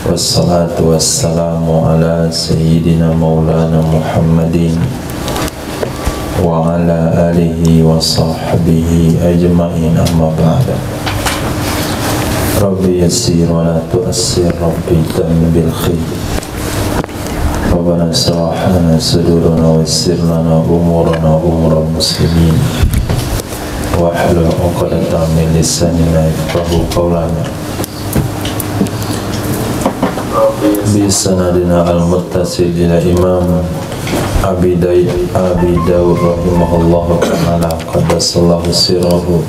Wassalatu wassalamu ala sayyidina maulana Muhammadin wa ala alihi wa sahbihi ajma'in, amma ba'da. Rabbi yassir wa la tu'assir, Rabbi tamim bil khair. Rabbana shrah lana sudurana wa yassir lana umurana umural muslimin wahlul 'uqdatam min lisanina yafqahu qawlana. Bisanadina al-muttasil ila Imam Abi Dawud rahimahullahu ta'ala qaddasallahu sirrahu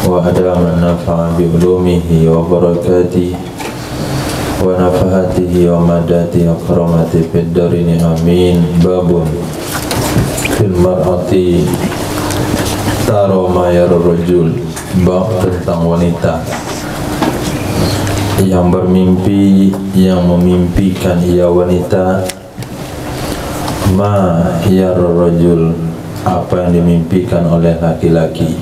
wa adama nafa'a bi ulumihi wa barakatihi wa nafahatihi wa madati akramati fid darini amin. Babun fil mar'ati taro ma yarrajul, bab tentang wanita yang bermimpi, yang memimpikan ia wanita, ma yarrajul, apa yang dimimpikan oleh laki-laki.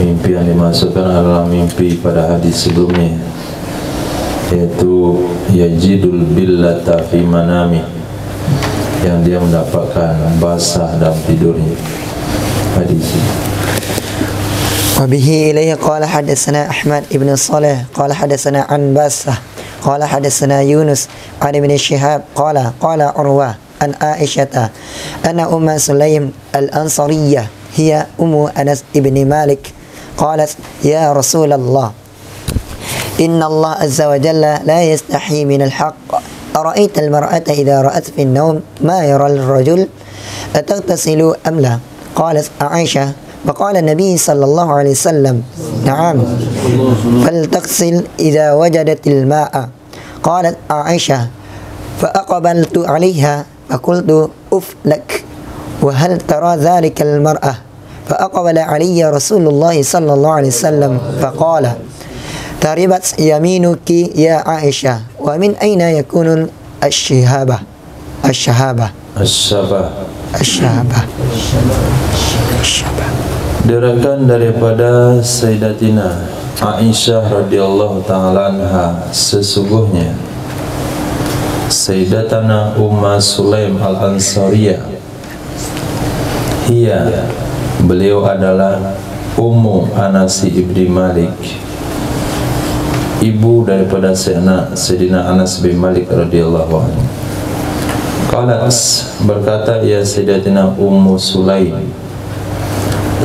Mimpi yang dimasukkan adalah mimpi pada hadis sebelumnya, yaitu yajidul billata fi manami, yang dia mendapatkan basah dalam tidurnya. Hadis وبه إليه قال حدثنا أحمد بن صالح قال حدثنا عن باسة قال حدثنا يونس عن ابن شهاب قال عروة عن عائشة أن أم سليم الأنصارية هي أم أنس بن مالك قالت يا رسول الله إن الله عز وجل لا يستحي من الحق أرأيت المرأة إذا رأت في النوم ما يرى الرجل أتغتسل أم لا؟ قالت عائشة فقال النبي صلى الله عليه وسلم نعم فلتغسل إذا وجدت الماء. قالت عائشة فأقبلت عليها فقلت أف لك وهل ترى ذلك المرأة؟ فأقبل علي رسول الله صلى الله عليه وسلم فقال تربت يمينك يا عائشة ومن أين يكون الشهابة. Diriwayatkan daripada Sayyidatina Aisyah radhiyallahu ta'ala anha, sesungguhnya Sayyidatana Umma Sulaim al-Ansariyah, beliau adalah Ummu Anas ibni Malik, ibu daripada Sayyidina Anas bin Malik radhiyallahu anhu. Qalat, berkata ya Sayyidatina Ummu Sulaim,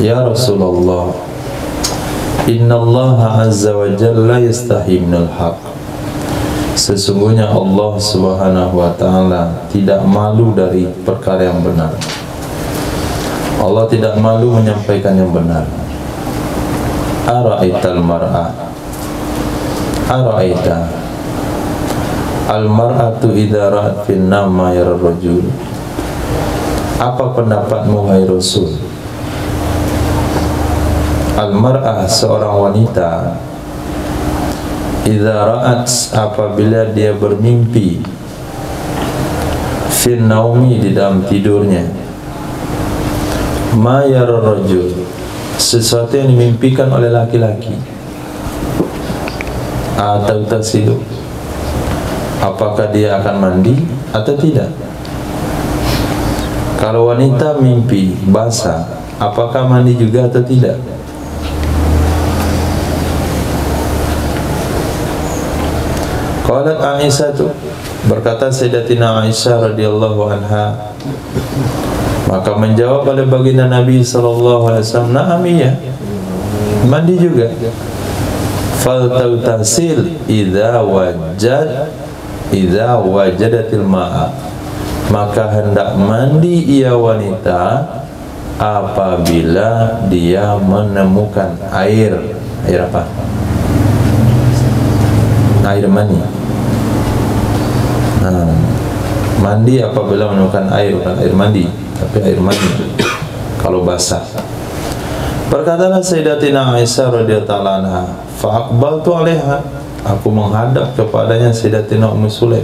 ya Rasulullah, Inna Allah Azza wa Jalla yastahi minal haq, sesungguhnya Allah Subhanahu wa ta'ala tidak malu dari perkara yang benar. Allah tidak malu menyampaikan yang benar. Ara'aital mar'a, ara'aita al-mar'atu idza ra'at fin nama yara rajul, apa pendapatmu hai Rasul? Al-mar'ah, seorang wanita, idza ra'at, apabila dia bermimpi, fin naumi, di dalam tidurnya, ma yara rajul, sesuatu yang dimimpikan oleh laki-laki, atau tasilu, apakah dia akan mandi atau tidak. Kalau wanita mimpi basah, apakah mandi juga atau tidak? Qalat Aisyah, berkata Sayyidatina Aisyah radhiyallahu anha, maka menjawab oleh baginda Nabi sallallahu alaihi wasallam, na'am, iya, mandi juga. Fal tautasil idza wajadatil ma'a, maka hendak mandi ia wanita apabila dia menemukan air. Air apa? Air mani. Mandi apabila menemukan air, bukan air mandi, tapi air mani kalau basah. Berkatalah Sayyidatina Aisyah radhiyallahu anha, fa aqbaltu 'alaiha, aku menghadap kepadanya Sayyidatina Ummu Sulaim.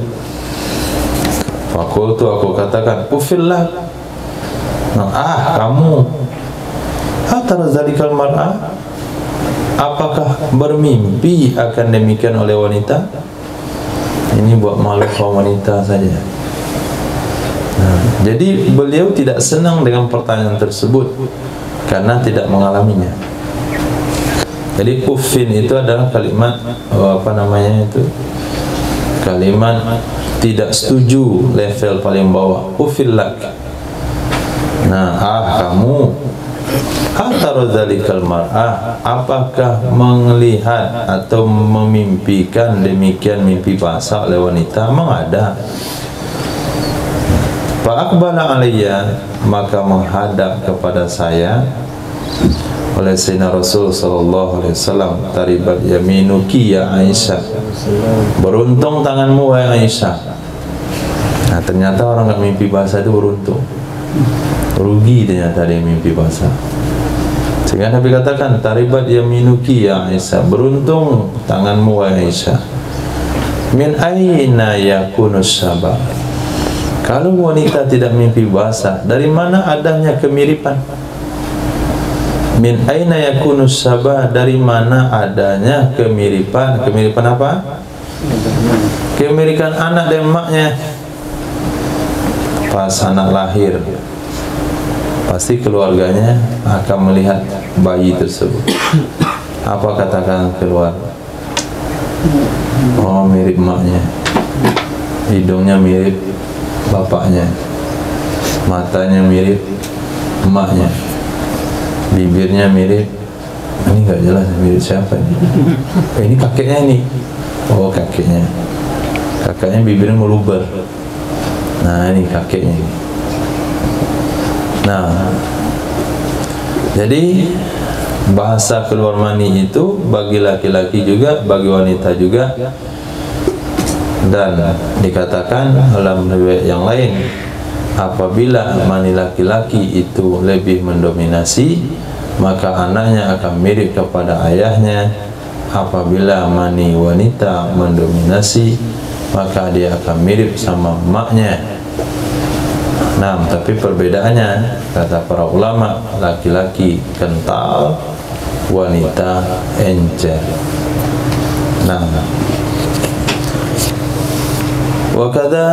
Faqultu, aku katakan, ufillah, kamu hatta zalikal mar'ah, apakah bermimpi akan demikian oleh wanita? Ini buat malu kaum wanita saja. Nah, jadi beliau tidak senang dengan pertanyaan tersebut karena tidak mengalaminya. Jadi uffin itu adalah kalimat apa namanya itu? Kalimat tidak setuju, level paling bawah. Uffilak. Nah, kamu atarodzalikal mar'ah, apakah melihat atau memimpikan demikian mimpi basah oleh wanita? Mengada. Fa'aqbala alayya, maka menghadap kepada saya oleh Sayyidina Rasul sallallahu alaihi wasallam, taribat yaminuki ya Aisyah, beruntung tanganmu wahai Aisyah. Nah, ternyata orang nggak mimpi basah itu beruntung, rugi ternyata dia mimpi basah. Sehingga Nabi katakan taribat yaminuki ya Aisyah, beruntung tanganmu wahai Aisyah. Min aina yakunus sabah, kalau wanita tidak mimpi basah, dari mana adanya kemiripan? Min aina yakunus sabah, dari mana adanya kemiripan? Kemiripan apa? Kemiripan anak dan emaknya. Pas anak lahir, pasti keluarganya akan melihat bayi tersebut. Apa katakan keluar? Oh, mirip emaknya. Hidungnya mirip bapaknya. Matanya mirip emaknya. Bibirnya mirip, ini nggak jelas mirip siapa ini. Ini kakeknya ini. Oh, kakeknya. Kakaknya bibirnya meluber. Nah, ini kakeknya. Nah, jadi bahasa keluar mani itu bagi laki-laki juga, bagi wanita juga. Dan dikatakan dalam riwayat yang lain, apabila mani laki-laki itu lebih mendominasi, maka anaknya akan mirip kepada ayahnya. Apabila mani wanita mendominasi, maka dia akan mirip sama emaknya. Nah, tapi perbedaannya, kata para ulama, laki-laki kental, wanita encer. Nah, wakadha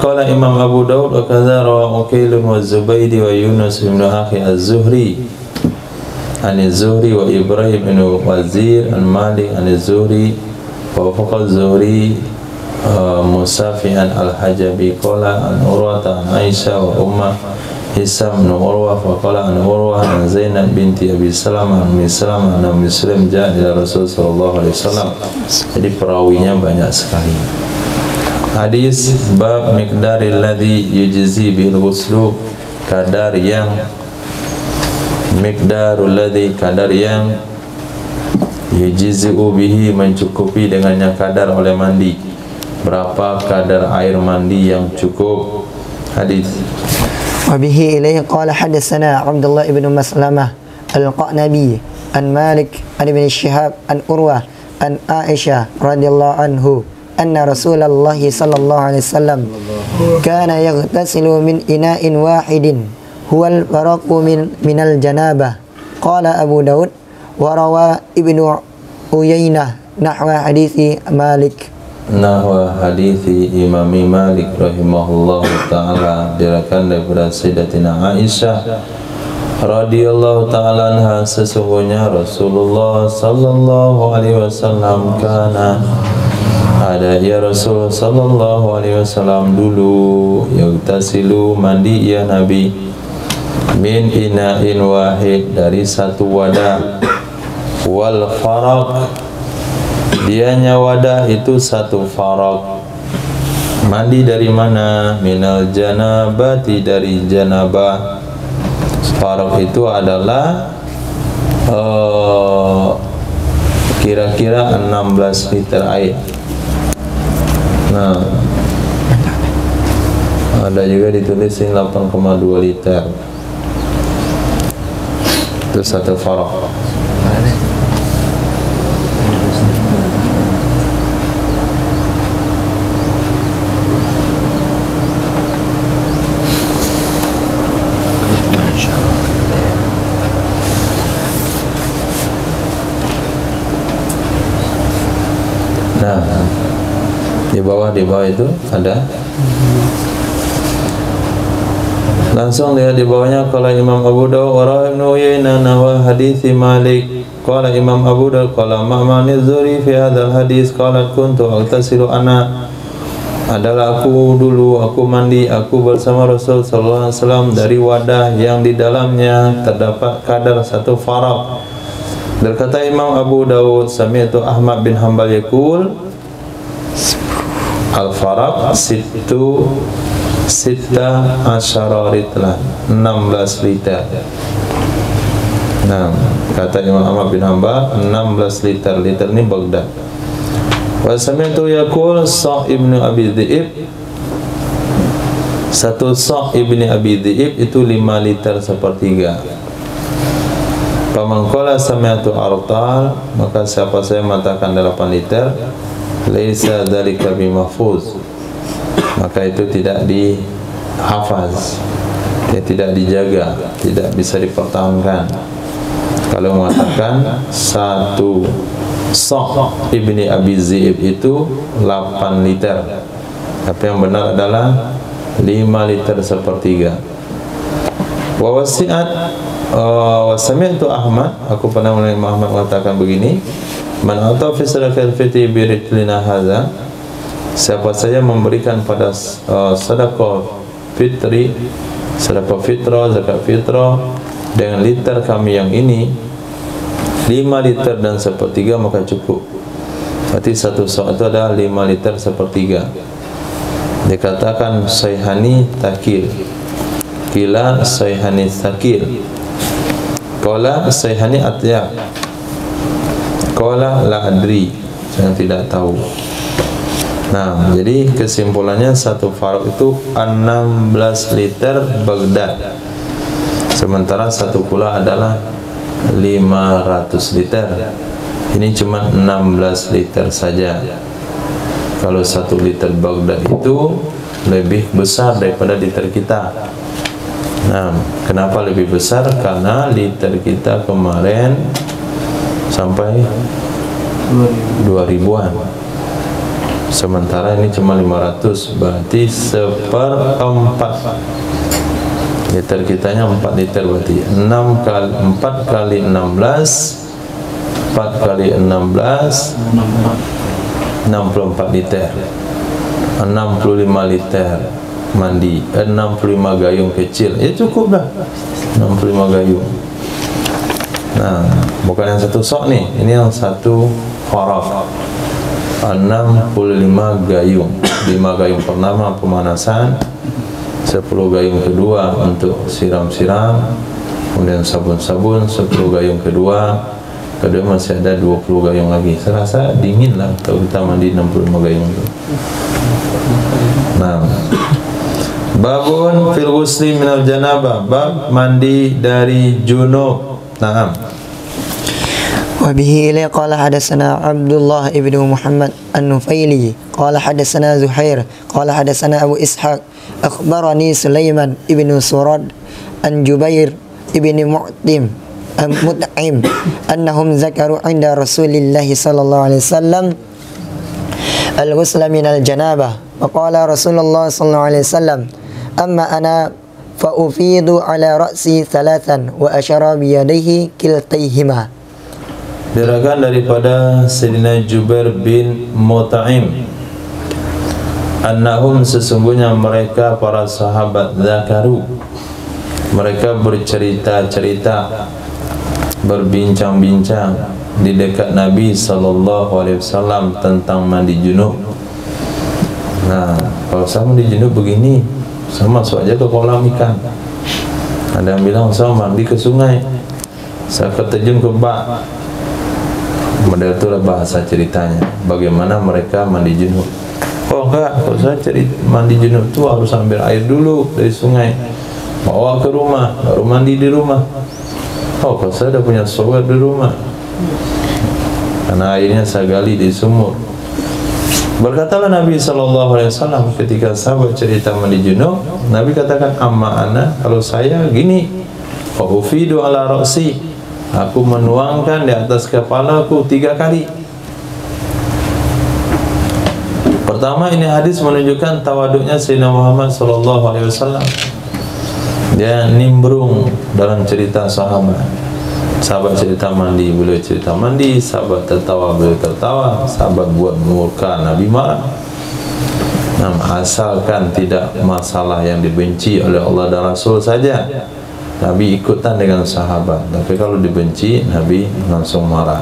qala Imam Abu Daud, wakadha rawa Uqailun wa Zubaydi wa Yunus ibn Akhi Az-Zuhri an Az-Zuhri wa Ibrahim ibn Wazir an Malik an Az-Zuhri wa faqa Az-Zuhri Musafi'an al-Hajabi qala an Urwata an Aisyah wa Umma Hisam bin Urwah wa qala an Urwah an Zainab binti Abi Salamah an Mislam an Muslim ja'a ila Rasul sallallahu alaihi wasallam. Jadi perawinya banyak sekali. Hadis bab miqdaril ladzi yujzi bil ghuslu, kadar yang miqdarul ladzi, kadar yang yujzi'u bihi, mencukupi dengannya kadar oleh mandi. Berapa kadar air mandi yang cukup? Hadis. Wa bihi ilayhi qala hadatsana Abdullah ibn Maslamah al-Qanabi an Malik an ibn Shihab an Urwah an Aisyah radhiyallahu anhu anna Rasulullah sallallahu alaihi wasallam kana yaghtasilu min ina'in wahidin huwal faraqu minal janabah. Qala Abu Daud wa rawa Ibnu Uyainah nahwa hadithi Malik. Nahwa hadithi Imam Malik rahimahullah ta'ala, diriwayatkan daripada Sayyidatina Aisyah radhiyallahu ta'ala anha, sesungguhnya Rasulullah sallallahu alaihi wasallam kana, ada ya Rasul sallallahu alaihi wasallam dulu, yaghtasilu, mandi ya Nabi, min ina'in wahid, dari satu wadah, wal faraq, dianya wadah itu satu faraq. Mandi dari mana? Minal janabati, dari janabah. Faraq itu adalah kira-kira 16 liter air. Nah, ada juga ditulis 8,2 liter. Itu satu faraq. Nah, Di bawah itu ada. Langsung lihat di bawahnya. Qala Imam Abu Dawud wa rawi Ibnu Uyainah nahwa hadits Malik. Qala Imam Abu Dawud qala ma'mani az-Zuhri fi hadzal hadis qala kuntu aghtasilu ana, adalah aku dulu mandi aku bersama Rasul sallallahu alaihi wasallam dari wadah yang di dalamnya terdapat kadar satu farak. Berkata Imam Abu Dawud, sami'tu Ahmad bin Hanbal yaqul al-farak Sita asyara ritlan, 16 liter. Nah, kata Imam Ahmad bin Hanbal 16 liter. Liter ini Baghdad. Wa sami'tu yaqul Sa' ibnu Abi Dhi'ib, satu Sa' ibni Abi Dhi'ib itu 5 liter sepertiga. Faman qala sami'tu artal, maka siapa saya mengatakan 8 liter, laisa dzalika bimahfuz, maka itu tidak dihafaz, tidak dijaga, tidak bisa dipertahankan. Kalau mengatakan satu Sa' ibni Abi Dhi'ib itu 8 liter, tapi yang benar adalah 5 liter sepertiga. Wa sami'tu Ahmad, aku pernah mendengar Muhammad mengatakan begini, man ata fi sadaqatil fitri bi ritlina hadza, siapa saja memberikan pada sedekah fitri, sedekah fitrah, zakat fitrah dengan liter kami yang ini 5 liter dan sepertiga, maka cukup. Berarti satu sa' itu adalah 5 liter sepertiga. Dikatakan sayhani takil, kila sayhani takil, qala sayhani atya, qala la adri, saya tidak tahu. Nah, jadi kesimpulannya satu farak itu 16 liter Baghdad, sementara satu kula adalah 500 liter. Ini cuma 16 liter saja. Kalau 1 liter Baghdad itu lebih besar daripada liter kita. Nah, kenapa lebih besar? Karena liter kita kemarin sampai 2000-an, sementara ini cuma 500, berarti 1/4. Liter kitanya 4 liter, berarti 4 kali 16, 4 kali 16, 64 liter, 65 liter mandi, 65 gayung kecil, ya cukup dah 65 gayung. Nah, bukan yang satu sok nih, ini yang satu farak, 65 gayung. 5 gayung pertama pemanasan, 10 gayung kedua untuk siram-siram, kemudian sabun-sabun, 10 gayung kedua masih ada 20 gayung lagi. Saya rasa dingin lah kalau kita mandi 65 gayung itu. Nah, babun fil ghusli minal janabah, bab mandi dari junub. Naam. Wa bihi ila qala hadatsana Abdullah ibnu Muhammad an-Nufaili qala hadatsana Zuhair qala hadatsana Abu Ishaq akhbarani Sulaiman ibnu Surad an Jubair ibni Mut'im annahum zakaru inda Rasulillah sallallahu alaihi wasallam al-ghusla minal janabah. Faqala Rasulullah sallallahu alaihi wasallam amma ana fa ufidu ala ra'si thalathan wa asyara bi yadayhi kiltayhima. Diriwayatkan daripada Sayyidina Jubair bin Mut'im, annahum, sesungguhnya mereka para sahabat, zakaru, mereka bercerita-cerita, berbincang-bincang di dekat Nabi sallallahu alaihi wasallam tentang mandi junub. Nah, kalau saya mandi junub begini, saya masuk aja ke kolam ikan. Ada yang bilang saya mandi ke sungai, saya terjun ke bak. Model itulah bahasa ceritanya, bagaimana mereka mandi junub. Oh enggak, kalau saya mandi junub itu harus ambil air dulu dari sungai, bawa ke rumah, baru mandi di rumah. Oh, kalau saya udah punya shower di rumah, karena airnya saya gali di sumur. Berkatalah Nabi SAW ketika sahabat cerita mandi junub, Nabi katakan, amma ana, kalau saya gini, ufidu ala ra'si, aku menuangkan di atas kepalaku 3 kali. Pertama, ini hadis menunjukkan tawaduknya Sayyidina Muhammad sallallahu alaihi wasallam. Dia nimbrung dalam cerita sahabat. Sahabat cerita mandi, beliau cerita mandi. Sahabat tertawa, beliau tertawa. Sahabat buat murka, Nabi marah. Nah, asalkan tidak masalah yang dibenci oleh Allah dan Rasul saja, Nabi ikutan dengan sahabat. Tapi kalau dibenci, Nabi langsung marah.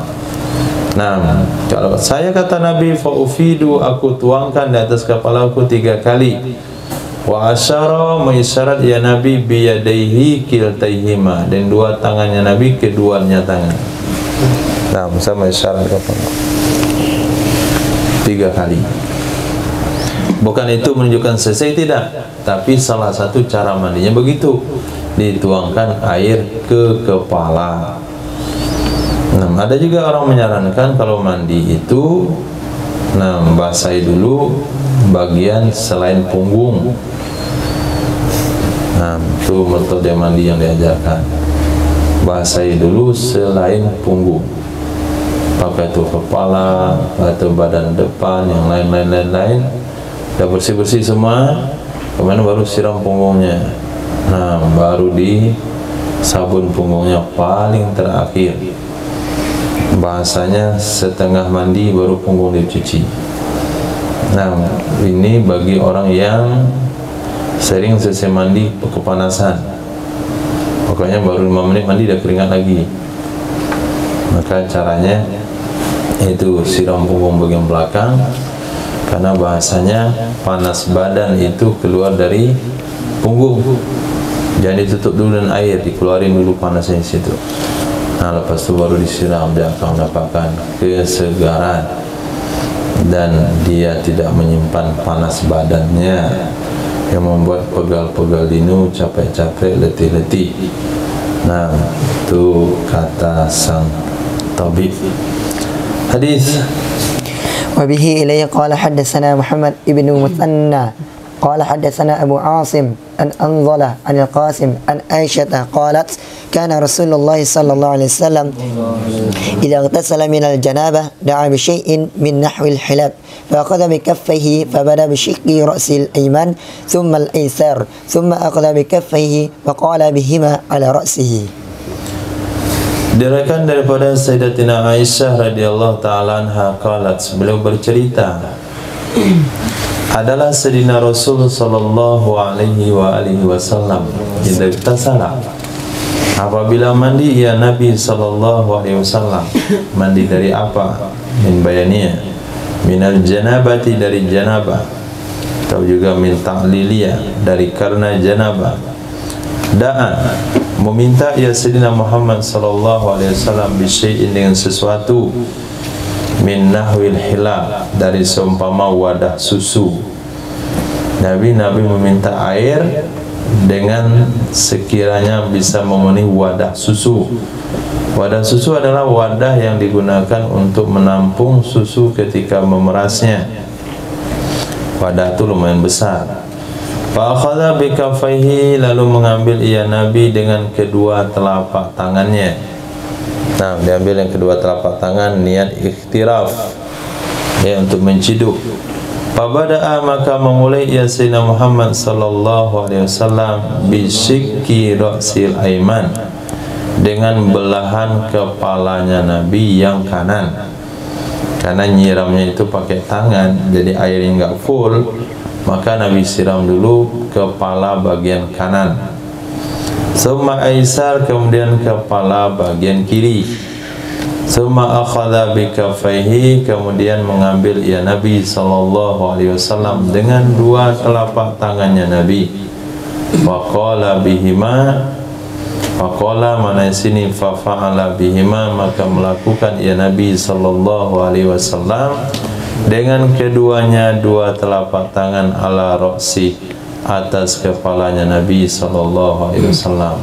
Nah, kalau saya kata Nabi, fa'ufidu, aku tuangkan di atas kepala aku 3 kali. Wa asyara, mengisyarat ya Nabi biyadaihi kiltaihima, dan 2 tangannya Nabi, keduanya tangan. Nah, sama isyarat kepala 3 kali. Bukan itu menunjukkan selesai, tidak, tapi salah satu cara mandinya begitu, dituangkan air ke kepala. Nah, ada juga orang menyarankan kalau mandi itu, nah, basahi dulu bagian selain punggung. Nah, itu metode mandi yang diajarkan. Basahi dulu selain punggung, pakai itu kepala atau badan depan, yang lain-lain. Udah bersih-bersih semua, kemudian baru siram punggungnya. Nah, baru di sabun punggungnya paling terakhir. Bahasanya setengah mandi baru punggung dicuci. Nah, ini bagi orang yang sering selesai mandi kepanasan, pokoknya baru 5 menit mandi udah keringat lagi. Maka caranya itu siram punggung bagian belakang, karena bahasanya panas badan itu keluar dari punggung. Jangan ditutup dulu dengan air, dikeluarin dulu panasnya di situ. Nah, lepas itu baru disiram, dia akan mendapatkan kesegaran dan dia tidak menyimpan panas badannya yang membuat pegal-pegal dinu, capek-capek, letih-letih. Nah, itu kata sang tabib. Hadis. وبه إليه قال حدثنا محمد بن مثنى قال حدثنا أبو عاصم عن أنظلة عن القاسم عن عائشة قالت كان رسول الله صلى الله عليه وسلم إذا اغتسل من الجنابة دعا بشيء من نحو الحلاب فأخذ بكفيه فبدأ بشق رأس الأيمن ثم الأيسر ثم أخذ بكفيه وقال بهما على رأسه. Diriwayatkan daripada Sayyidatina Aisyah radhiyallahu taala anha qalat, beliau bercerita, adalah Sayyidina Rasul sallallahu alaihi wa alihi wasallam idza tasala, apabila mandi ya Nabi sallallahu alaihi wasallam. Mandi dari apa? Min bayaniya, minal janabati, dari janabah, atau juga min ta'liliyah, dari karena janabah. Da'a, meminta ya Sayyidina Muhammad sallallahu alaihi wasallam bisyai'in, dengan sesuatu, min nahwil hilal, dari seumpama wadah susu. Nabi meminta air dengan sekiranya bisa memenuhi wadah susu. Wadah susu adalah wadah yang digunakan untuk menampung susu ketika memerasnya. Wadah itu lumayan besar. Fa'akhadha bikaffaihi, lalu mengambil ia Nabi dengan kedua telapak tangannya. Nah, diambil yang kedua telapak tangan, niat ikhtiraf, ya, untuk menciduk. Fabada'a, maka memulai ya Sayyidina Muhammad sallallahu alaihi wasallam bisyikki ra'sil aiman, dengan belahan kepalanya Nabi yang kanan. Karena nyiramnya itu pakai tangan, jadi airnya enggak full, maka Nabi siram dulu kepala bagian kanan. Summa aisar, kemudian kepala bagian kiri. Summa akhadha bikaffaihi, kemudian mengambil ya Nabi sallallahu alaihi wasallam dengan dua telapak tangannya Nabi. Faqala bihima, faqala, mana sini fa'ala bihima, maka melakukan ya Nabi sallallahu alaihi wasallam dengan keduanya dua telapak tangan, ala roksi, atas kepalanya Nabi sallallahu alaihi wasallam.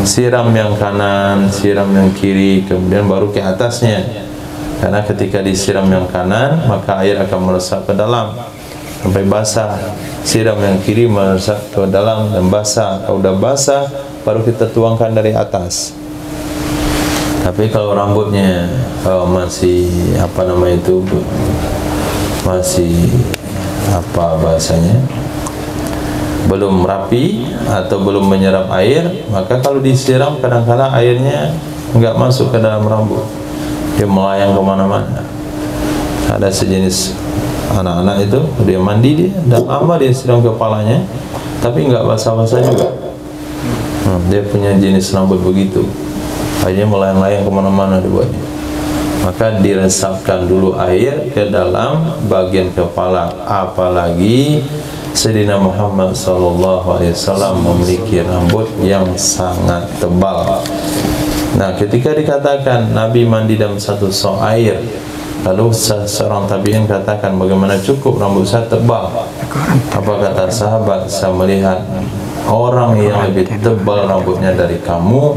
Siram yang kanan, siram yang kiri, kemudian baru ke atasnya. Karena ketika disiram yang kanan, maka air akan meresap ke dalam sampai basah. Siram yang kiri meresap ke dalam dan basah. Kalau udah basah, baru kita tuangkan dari atas. Tapi kalau rambutnya masih masih apa bahasanya, belum rapi atau belum menyerap air, maka kalau disiram kadang-kadang airnya enggak masuk ke dalam rambut, dia melayang kemana-mana. Ada sejenis anak-anak itu, dia mandi, dia dan lama dia siram kepalanya tapi enggak basah-basah juga. Dia punya jenis rambut begitu, airnya melayang-layang kemana-mana dibuatnya. Maka diresapkan dulu air ke dalam bagian kepala. Apalagi Sayyidina Muhammad SAW memiliki rambut yang sangat tebal. Nah, ketika dikatakan Nabi mandi dalam satu sok air, lalu seorang tabi'in katakan, bagaimana cukup rambut saya tebal? Apa kata sahabat? Saya melihat orang yang lebih tebal rambutnya dari kamu,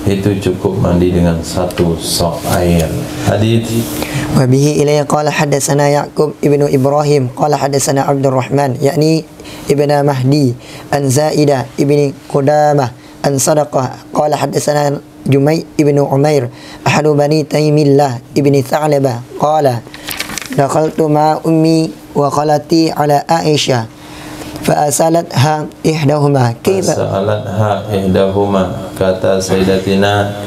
itu cukup mandi dengan satu sok air. Hadits. Wa bihi ilayhi qala hadatsana Yaqub ibnu Ibrahim qala hadatsana Abdul Rahman yakni ibnu Mahdi an Zaidah ibni Qudamah an Sadaqah qala hadatsana Jumay ibnu Umair ahadu bani Taimillah ibni Tha'labah qala dakhaltu ma ummi wa khalati ala Aisyah fa'asalatha ihdahuma kaifa Fa'asalatha ihdahuma, kata Sayyidina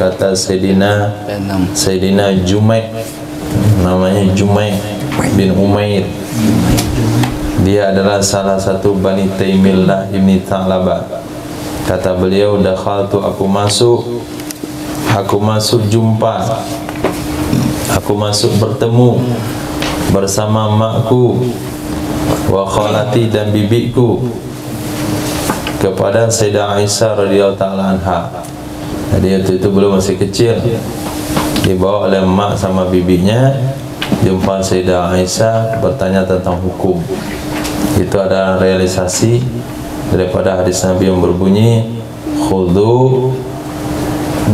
Jumay, namanya Jumay bin Umair, dia adalah salah satu Bani Taimillah ibni Tha'labah. Kata beliau, dakhaltu, aku masuk jumpa, aku masuk bertemu bersama makku, wa khalati, dan bibiku, kepada Sayyidah Aisyah radhiyallahu ta'ala anha. Jadi itu belum masih kecil, dibawa oleh mak sama bibinya, jumpa Sayyidah Aisyah, bertanya tentang hukum. Itu ada realisasi daripada hadis Nabi yang berbunyi, khudhu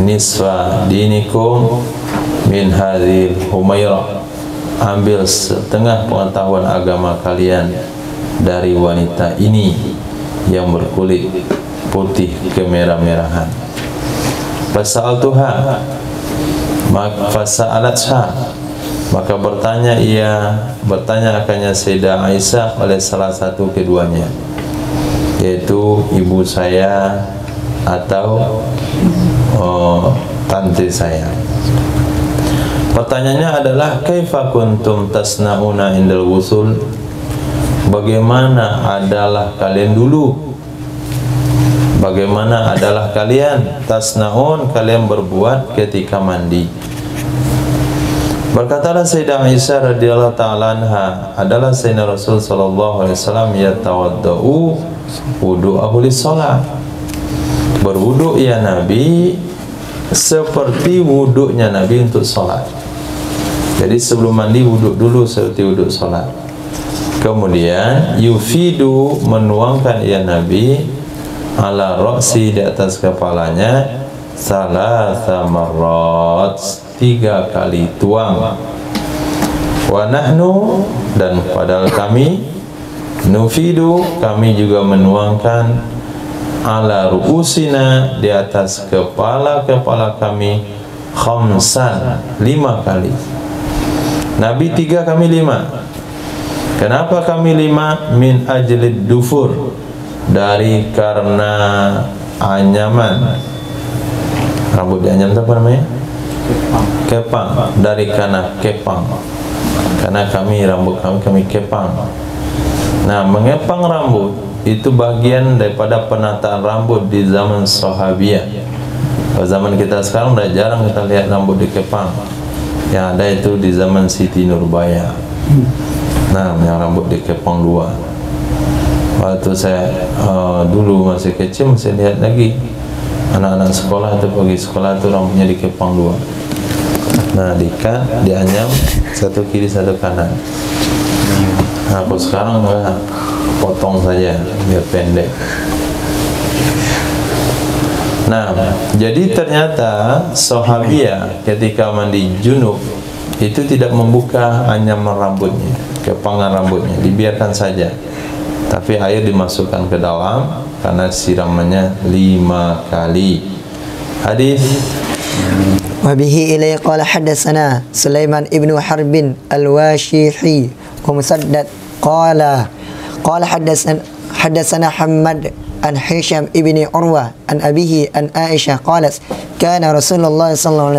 nisfa dinikum min hadhil humairah, ambil setengah pengetahuan agama kalian dari wanita ini yang berkulit putih kemerah-merahan. Fasa'altuha, fasa'alatha, maka bertanya akannya Sayyidah Aisyah oleh salah satu keduanya, yaitu ibu saya atau tante saya. Pertanyaannya adalah, kaifa kuntum tasnauna indal wusul, bagaimana adalah kalian dulu, bagaimana adalah kalian, tasnaun, kalian berbuat ketika mandi. Berkatalah Sayyidah Aisyah radhiyallahu ta'ala anha, adalah Sayyidina Rasul sallallahu alaihi wasallam yatawaddau wudu'ahu lis-shalah, berwuduk ya Nabi seperti wuduknya Nabi untuk sholat. Jadi sebelum mandi wuduk dulu seperti wuduk sholat. Kemudian yufidu, menuangkan ya Nabi ala ra'si, di atas kepalanya, salasa marrat, 3 kali tuang. Wa nahnu, dan padahal kami, nufidu, kami juga menuangkan ala ru'usina, di atas kepala-kepala kami, khamsan, 5 kali. Nabi 3, kami 5. Kenapa kami 5? Min ajlid dufur, dari karena anyaman. Rambut dianyam itu apa namanya? Kepang. Dari karena kepang, karena kami, rambut kami kepang. Nah, mengepang rambut itu bagian daripada penataan rambut di zaman sahabiyah. Pada zaman kita sekarang udah jarang kita lihat rambut dikepang. Yang ada itu di zaman Siti Nurbaya. Nah, yang rambut dikepang 2. Waktu saya dulu masih kecil, masih lihat lagi anak-anak sekolah itu pergi sekolah itu rambutnya dikepang 2. Nah, diikat, dianyam, satu kiri satu kanan. Nah, kalau sekarang enggak, potong saja biar pendek. Nah, jadi ternyata sahabiyah ketika mandi junub itu tidak membuka anyaman rambutnya, kepangan rambutnya, dibiarkan saja. Tapi air dimasukkan ke dalam karena siramannya 5 kali. Hadis. Wa bihi ilayhi qala hadatsana Sulaiman ibnu Harbin al-Washihi wa Musaddad qala قال حدثنا حماد عن هشام ابن عروة عن أبيه عن عائشة قالت كان رسول الله صلى الله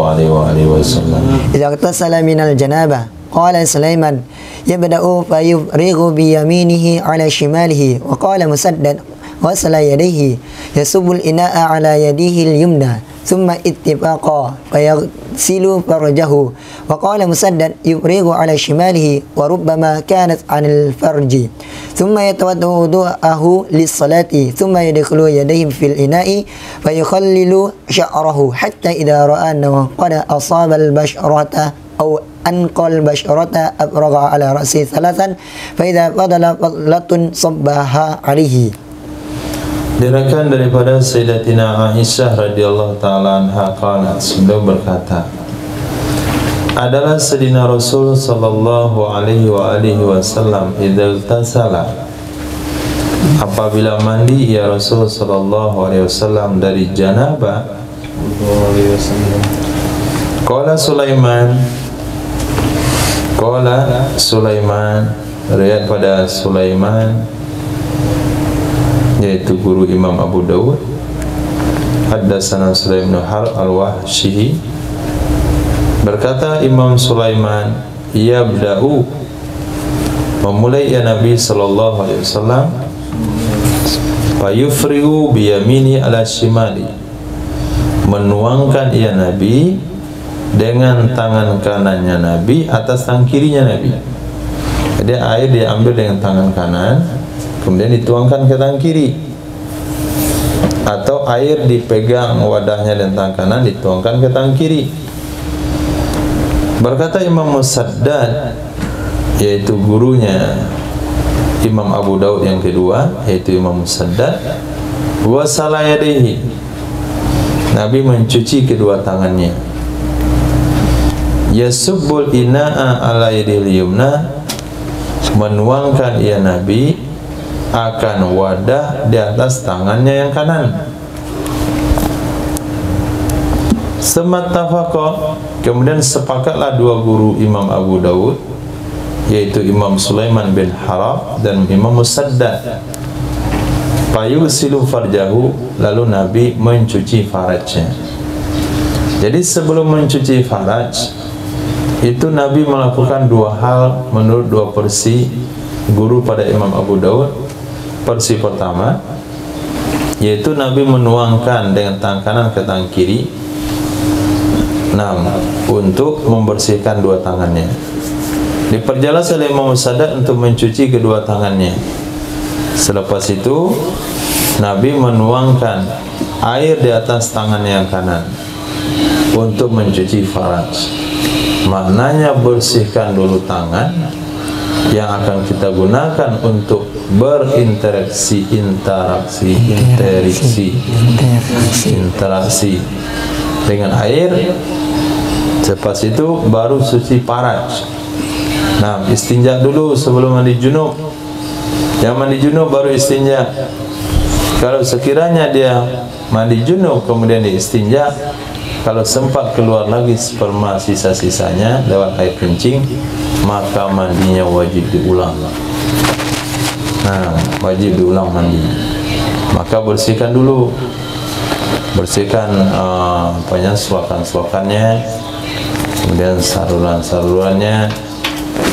عليه وسلم إذا اغتسل من الجنابة قال سليمان يبدأ فيفرغ بيمينه على شماله وقال مسدد غسل يديه يصب الإناء على يده اليمنى ثم اتفاقا فيغسل فرجه وقال مسدد يفرغ على شماله وربما كانت عن الفرج ثم يتوضأ وضوءه للصلاة ثم يدخل يديه في الإناء فيخلل شعره حتى إذا رأى أنه قد أصاب البشرة أو أنقى البشرة أفرغ على رأسه ثلاثا فإذا فضل فضلة صبها عليه. Diriwayatkan daripada Sayyidatina Aisyah radhiyallahu taala anha qalat, beliau berkata, adalah Sayyidina Rasul sallallahu alaihi wasallam idza tasala, apabila mandi ya Rasul sallallahu alaihi wasallam dari janabah. Qala Sulaiman, riwayat pada Sulaiman yaitu guru Imam Abu Dawud. Haddatsana Sulaiman bin Harb al-Wahsyi, berkata Imam Sulaiman, yabda'u, memulai ya Nabi sallallahu alaihi wasallam, fayufriu biyamini ala shimali, menuangkan ya Nabi dengan tangan kanannya Nabi atas tangan kirinya Nabi. Jadi air diambil dengan tangan kanan kemudian dituangkan ke tangan kiri, atau air dipegang wadahnya dengan tangan kanan dituangkan ke tangan kiri. Berkata Imam Musaddad, yaitu gurunya Imam Abu Daud yang kedua, yaitu Imam Musaddad, wasala yadayhi, Nabi mencuci kedua tangannya. Yasubbul ina'a ala yadil yumna, menuangkan ya Nabi akan wadah di atas tangannya yang kanan. Semattafaqa, kemudian sepakatlah dua guru Imam Abu Dawud, yaitu Imam Sulaiman bin Harb dan Imam Musaddad, fayusilu farjahu, lalu Nabi mencuci farajnya. Jadi sebelum mencuci faraj itu Nabi melakukan dua hal menurut dua versi guru pada Imam Abu Dawud. Versi pertama yaitu Nabi menuangkan dengan tangan kanan ke tangan kiri, untuk membersihkan dua tangannya. Diperjelas oleh Imam Musaddad untuk mencuci kedua tangannya. Selepas itu Nabi menuangkan air di atas tangannya yang kanan untuk mencuci faraj. Maknanya bersihkan dulu tangan yang akan kita gunakan untuk berinteraksi, interaksi dengan air. Lepas itu baru suci faraj. Istinja dulu sebelum mandi junub. Yang mandi junub baru istinja. Kalau sekiranya dia mandi junub kemudian dia istinja, kalau sempat keluar lagi sperma sisa-sisanya lewat air kencing, maka mandinya wajib diulang. Wajib diulang mandi. Maka bersihkan dulu, bersihkan selokan-selokannya, kemudian saluran-salurannya,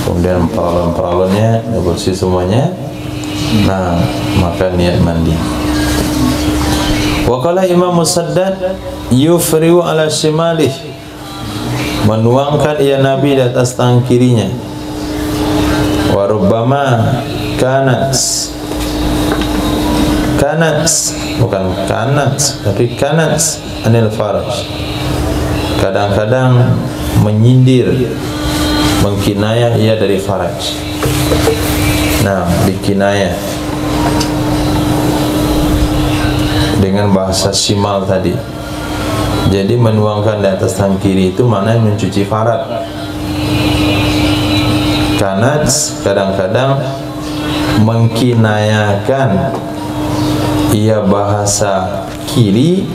kemudian peralon-peralonnya, bersih semuanya. Maka niat mandi. Waqala Imam Musaddad yufriu ala shimalih, menuangkan ya Nabi di atas tangan kirinya. Wa rubbama kanat, bukan kanat tapi kanat anil faraj, kadang-kadang menyindir, mengkinayah ia dari faraj. Dikinayah dengan bahasa shimal tadi. Jadi menuangkan di atas tangan kiri itu maknanya mencuci faraj. Kanat kadang-kadang mengkinayakan ia bahasa kiri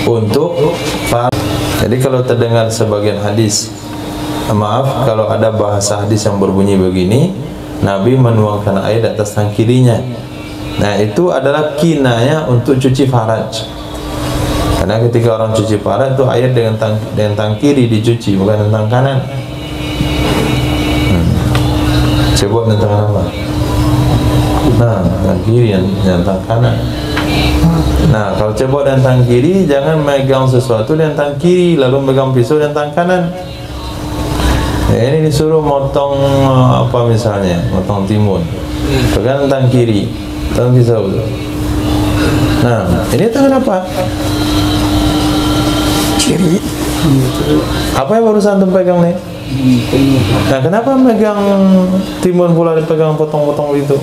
untuk faraj. Jadi kalau terdengar sebagian hadis, maaf kalau ada bahasa hadis yang berbunyi begini, Nabi menuangkan air di atas tangan kirinya. Nah, itu adalah kinaya untuk cuci faraj. Karena ketika orang cuci faraj itu air dengan tangan kiri dicuci, bukan dengan tangan kanan. Coba dengan tangan apa? Nah, tangan kiri yang tangan kanan. Nah, kalau cebok dan tangan kiri, jangan megang sesuatu dengan tangan kiri lalu megang pisau dan tangan kanan. Ini disuruh motong apa misalnya, motong timun, pegang tangan kiri, tangan pisau. Nah, ini tangan apa? Kiri. Apa yang barusan antum pegang nih? Nah, kenapa megang timun pula dipegang potong-potong begitu?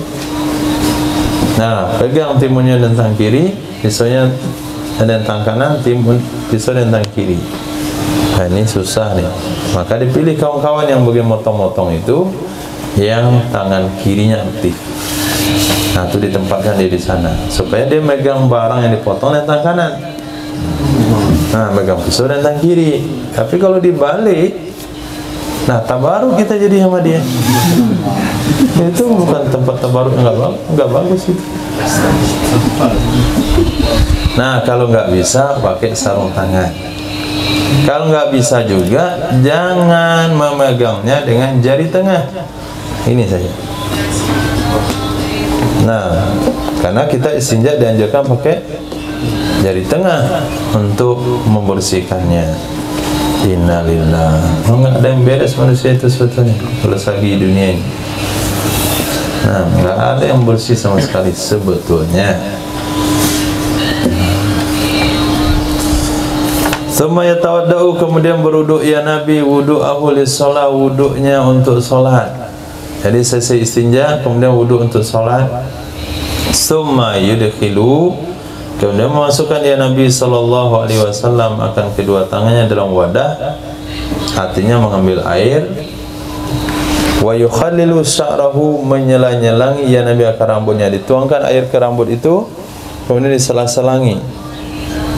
Nah, pegang timunnya dan tangan kiri, pisaunya dan tangan kanan, timun, pisau dan tangan kiri. Nah, ini susah nih. Maka dipilih kawan-kawan yang bagian motong-motong itu yang tangan kirinya aktif. Nah, itu ditempatkan dia di sana supaya dia megang barang yang dipotong dan tangan kanan. Nah, megang pisau dan tangan kiri. Tapi kalau dibalik, nah tabaruk kita jadi sama dia. Itu bukan tempat tabaruk, enggak bagus itu. Nah, kalau nggak bisa pakai sarung tangan. Kalau nggak bisa juga jangan memegangnya dengan jari tengah. Ini saja. Nah, karena kita istinja dianjurkan pakai jari tengah untuk membersihkannya. Innalillah. Nggak ada yang beres manusia itu sebetulnya kalau lagi dunia ini. Nah, nggak ada yang bersih sama sekali sebetulnya. Semua yatawaddau, kemudian berwuduk ya Nabi, wudu'ahu lis-shalah, wuduknya untuk salat. Jadi selesai istinja, kemudian wuduk untuk salat. Summa yudkhilu, kemudian memasukkan ya Nabi sallallahu alaihi wasallam akan kedua tangannya dalam wadah, artinya mengambil air. Wa yukhallilu sya'rahu, menyela-nyelangi ya Nabi akar rambutnya, dituangkan air ke rambut itu, kemudian disela-selangi.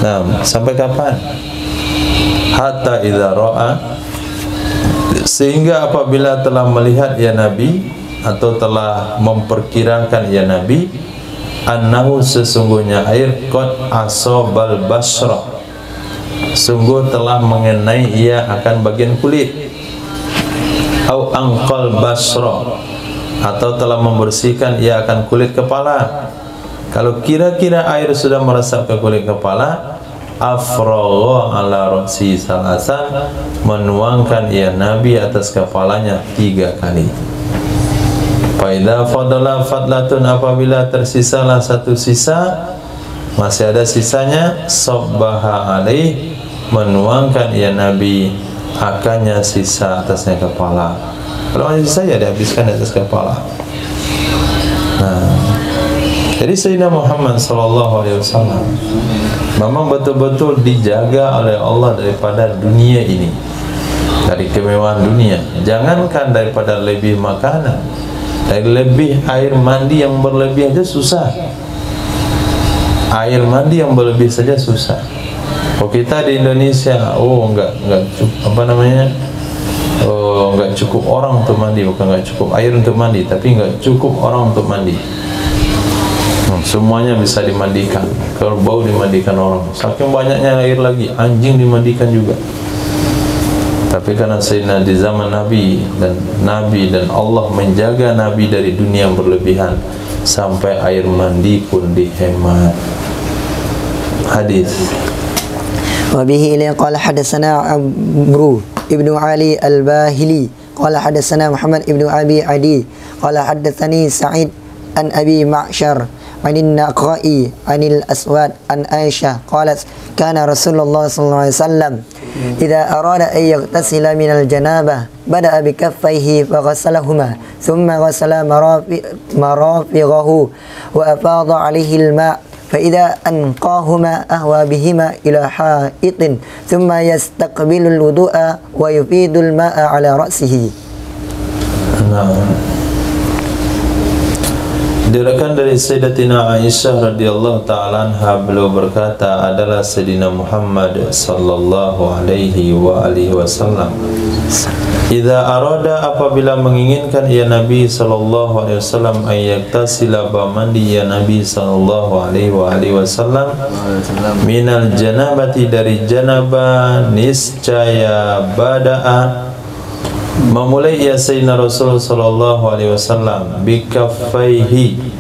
Nah, sampai kapan? Hatta idza ra'a, sehingga apabila telah melihat ya Nabi atau telah memperkirakan ya Nabi, annahu, sesungguhnya air qad asabal basra, sungguh telah mengenai ia akan bagian kulit, au angqal basra, atau telah membersihkan ia akan kulit kepala. Kalau kira-kira air sudah meresap ke kulit kepala, afragha ala ra'si salasan, menuangkan ia Nabi atas kepalanya 3 kali. Fa idza fadala fadlatun, apabila tersisalah satu sisa, masih ada sisanya, sabbaha alaih, menuangkan ia Nabi akannya sisa atasnya kepala. Kalau masih sisa ya dihabiskan di atas kepala. Nah, jadi Sayyidina Muhammad sallallahu alaihi wasallam memang betul-betul dijaga oleh Allah daripada dunia ini, dari kemewahan dunia. Jangankan daripada lebih makanan, dari lebih air mandi yang berlebih aja susah. Air mandi yang berlebih saja susah. Oh, kita di Indonesia, enggak cukup, enggak cukup orang untuk mandi, bukan enggak cukup air untuk mandi, tapi enggak cukup orang untuk mandi. Semuanya bisa dimandikan. Kalau bau dimandikan orang, saking banyaknya air lagi, anjing dimandikan juga. Tapi karena Sayyidina di zaman Nabi dan Allah menjaga Nabi dari dunia yang berlebihan, sampai air mandi pun dihemat. Hadis. Wa bihi ila qala hadatsana Amru ibnu Ali al-Bahili qala hadatsana Muhammad ibnu Abi Adi qala hadatsani Sa'id an Abi Ma'syar عن النقائي عن الأسود عن عائشة قالت كان رسول الله صلى الله عليه وسلم إذا أراد أن يغتسل من الجنابة بدأ بكفيه فغسلهما ثم غسل مرافقه وأفاض عليه الماء فإذا أنقاهما أهوى بهما إلى حائط ثم يستقبل الوضوء ويفيض الماء على رأسه. Diriwayatkan dari Sayyidatina Aisyah radhiyallahu ta'ala anha, beliau berkata, adalah Sayyidina Muhammad sallallahu alaihi wa alihi wasallam, idza arada, apabila menginginkan ya Nabi sallallahu alaihi wasallam, ayyaktasila, mandi ya Nabi sallallahu alaihi wa alihi wasallam, minal janabati, dari janabah, niscaya bada'a, memulai ya Sayyidina Rasul sallallahu alaihi wasallam, bikaffaihi,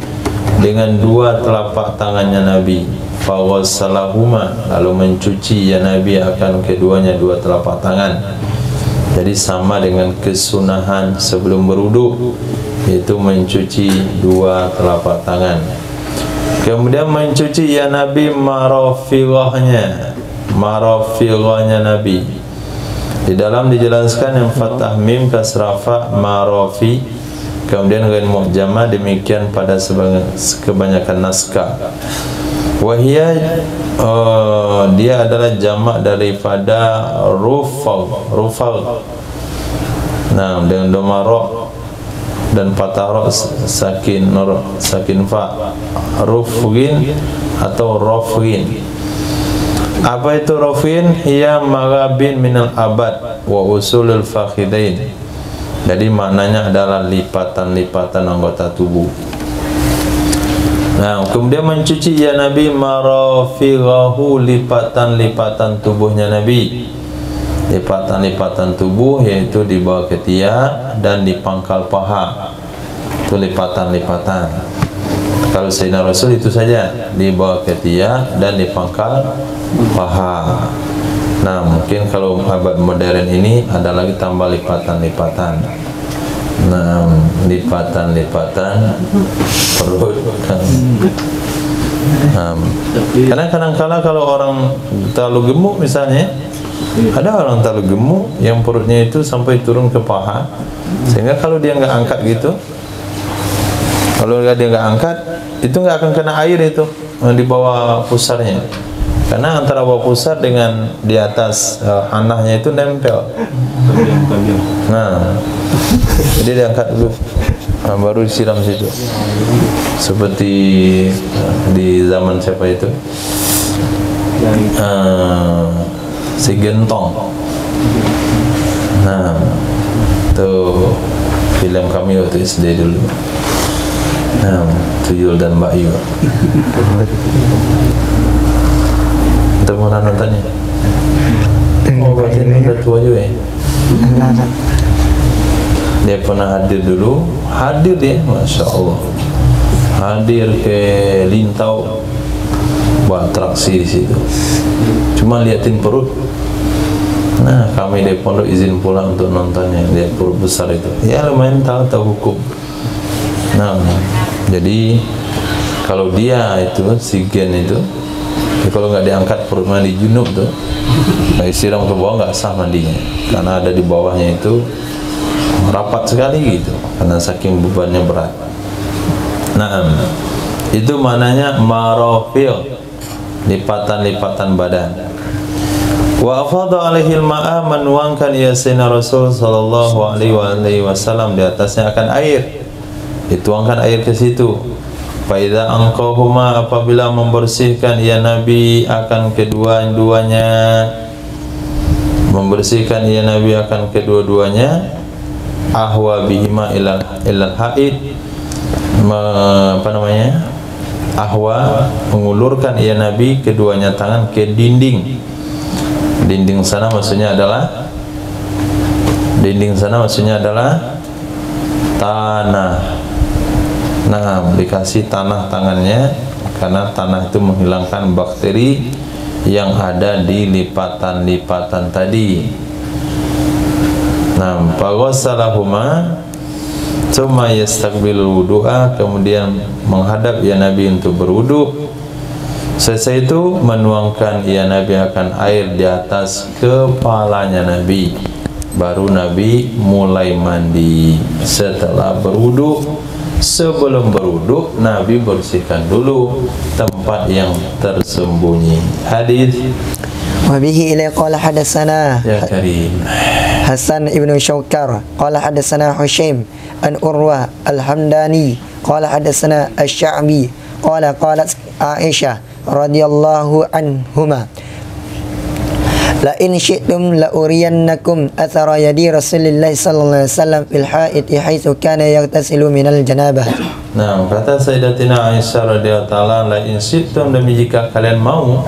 dengan dua telapak tangannya Nabi, fawassalahuma, lalu mencuci ya Nabi akan keduanya dua telapak tangan. Jadi sama dengan kesunahan sebelum berwudu, yaitu mencuci dua telapak tangan. Kemudian mencuci ya Nabi marafiqahnya Nabi. Di dalam dijelaskan yang fathah mim kasrafa marafi, kemudian ghain mu'jamah, demikian pada kebanyakan naskah. Wahia, dia adalah jamak daripada rufal. Nah, dengan doma ra dan fathah ra sakin fa, rufin atau rafin. Apa itu rafin? Hiya maghabin minal abad wa usulul fakhidain. Jadi maknanya adalah lipatan-lipatan anggota tubuh. Nah, kemudian mencuci ya Nabi marafiqahu, lipatan-lipatan tubuhnya Nabi. Lipatan-lipatan tubuh yaitu di bawah ketiak dan di pangkal paha. Itu lipatan-lipatan. Kalau Sayyidina Rasul itu saja, di bawah ketiak dan di pangkal paha. Nah, mungkin kalau abad modern ini ada lagi tambah lipatan-lipatan. Nah, lipatan-lipatan perut. Karena kadang-kala kalau orang terlalu gemuk misalnya, ada orang terlalu gemuk yang perutnya itu sampai turun ke paha, sehingga kalau dia nggak angkat gitu, kalau dia nggak angkat, itu nggak akan kena air itu di bawah pusarnya. Karena antara bawah pusar dengan di atas anahnya itu nempel. Nah, jadi diangkat dulu, baru disiram situ. Seperti di zaman siapa itu? Si Gentong. Nah, itu film kami waktu SD dulu. Nah, Tuyul dan Mbak Yu. Kita mau nontonnya. Oh, berarti ini udah tua juga ya? Dia pernah hadir dulu, dia, Masya Allah, hadir ke Lintau, buat atraksi di situ. Cuma liatin perut. Nah, kami dari pondok izin pulang untuk nontonnya, lihat perut besar itu. Ya lumayan tahu hukum. Nah, jadi kalau dia itu si Gen itu, kalau nggak diangkat perut mandi junub tuh, nggak disiram ke bawah, nggak sah mandinya, karena ada di bawahnya itu rapat sekali gitu, karena saking bebannya berat. Nah, itu maknanya marafil, lipatan-lipatan badan. Wa afadha alaihi al-ma'a, menuangkan ya Sayyidina Rasul sallallahu alaihi wasallam di atasnya akan air, dituangkan air ke situ. Faidha angkahuma, apabila membersihkan ya Nabi akan kedua-duanya, membersihkan ya Nabi akan kedua-duanya, ahwa bihima ilal haid, ahwa, mengulurkan ya Nabi keduanya tangan ke dinding. Dinding sana maksudnya adalah tanah. Nah, dikasih tanah tangannya, karena tanah itu menghilangkan bakteri yang ada di lipatan-lipatan tadi. Nah, faghasalahuma tsumma yastaqbilul wudu'a, kemudian menghadap ya Nabi untuk berwudu. Selesai itu menuangkan ya Nabi akan air di atas kepalanya Nabi. Baru Nabi mulai mandi. Setelah berwudu, sebelum berwudu Nabi bersihkan dulu tempat yang tersembunyi. Hadis wa bihi ila qala hadatsana ya Karim Hasan ibnu Syaukar qala hadatsana Hushaim an Urwa al-Hamdani قال حدثنا الشعبي قال قالت عائشة رضي الله عنهما لئن شئتم لأرينكم أثر يدي رسول الله صلى الله عليه وسلم في الحائط حيث كان يغتسل من الجنابة. Nah, kata Sayyidatina Aisyah radhiyallahu ta'ala, la in syi'tum, demi jika kalian mau.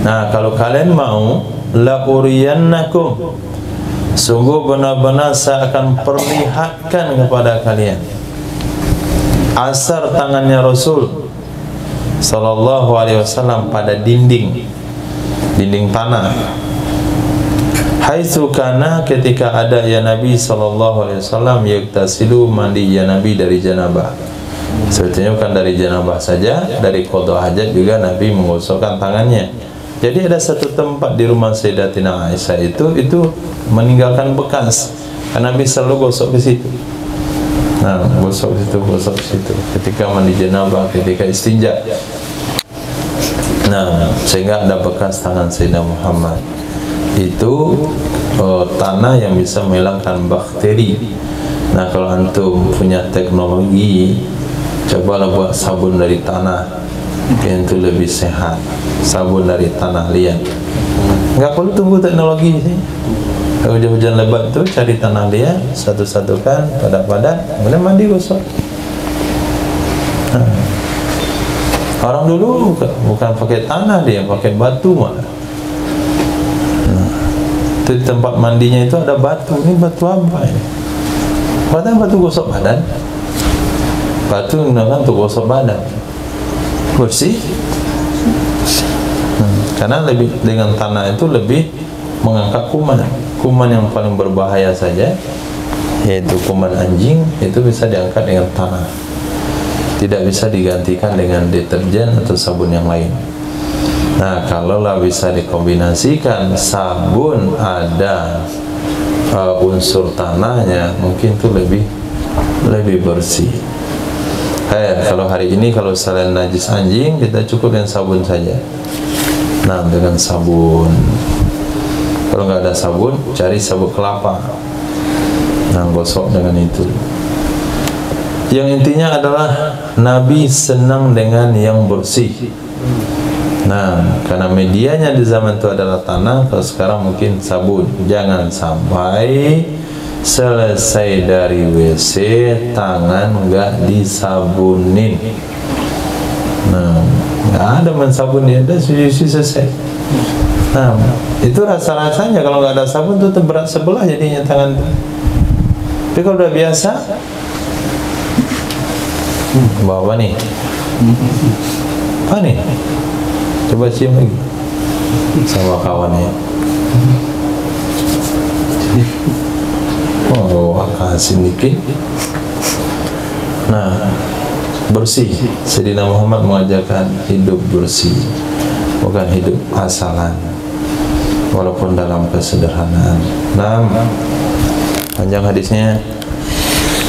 Nah, kalau kalian mau, la uriyannakum, sungguh benar-benar saya akan perlihatkan kepada kalian asar tangannya Rasul sallallahu alaihi wasallam pada dinding tanah. Haitsu kana, ketika ada ya Nabi sallallahu alaihi wasallam yaktasilu, mandi ya Nabi dari janabah. Sebetulnya bukan dari janabah saja, dari qada hajat juga Nabi menggosokkan tangannya. Jadi ada satu tempat di rumah Sayyidatina Aisyah itu meninggalkan bekas, karena Nabi selalu gosok ke situ. Nah, gosok ke situ ketika mandi janabah, ketika istinja. Nah, sehingga ada bekas tangan Sayyidina Muhammad. Itu tanah yang bisa menghilangkan bakteri. Nah, kalau antum punya teknologi, cobalah buat sabun dari tanah, itu lebih sehat. Sabun dari tanah liat. Nggak perlu tunggu teknologi sih. Kalau hujan lebat tuh cari tanah liat, satu-satukan, padat-padat, kemudian mandi gosok. Nah, orang dulu bukan pakai tanah, dia pakai batu malah. Di tempat mandinya itu ada batu. Ini batu apa ini? Padahal batu gosok badan. Batu digunakan untuk gosok badan. Bersih. Karena lebih dengan tanah itu lebih mengangkat kuman. Kuman yang paling berbahaya saja, yaitu kuman anjing, itu bisa diangkat dengan tanah. Tidak bisa digantikan dengan deterjen atau sabun yang lain. Nah, kalaulah bisa dikombinasikan sabun ada unsur tanahnya, mungkin itu lebih bersih. Kalau hari ini kalau selain najis anjing, kita cukup dengan sabun saja. Nah, dengan sabun. Kalau nggak ada sabun, cari sabun kelapa. Nah, gosok dengan itu. Yang intinya adalah Nabi senang dengan yang bersih. Nah, karena medianya di zaman itu adalah tanah, kalau sekarang mungkin sabun. Jangan sampai selesai dari WC tangan nggak disabunin. Nah, nggak ada mensabun, dia ada suci selesai. Nah, itu rasa-rasanya kalau nggak ada sabun tuh berat sebelah jadinya tangan. Tapi kalau udah biasa, bawa nih, apa nih? Coba cium lagi sama kawannya. Oh, kasih dikit. Nah, bersih. Sayyidina Muhammad mengajarkan hidup bersih, bukan hidup asalan, walaupun dalam kesederhanaan. Nah, panjang hadisnya.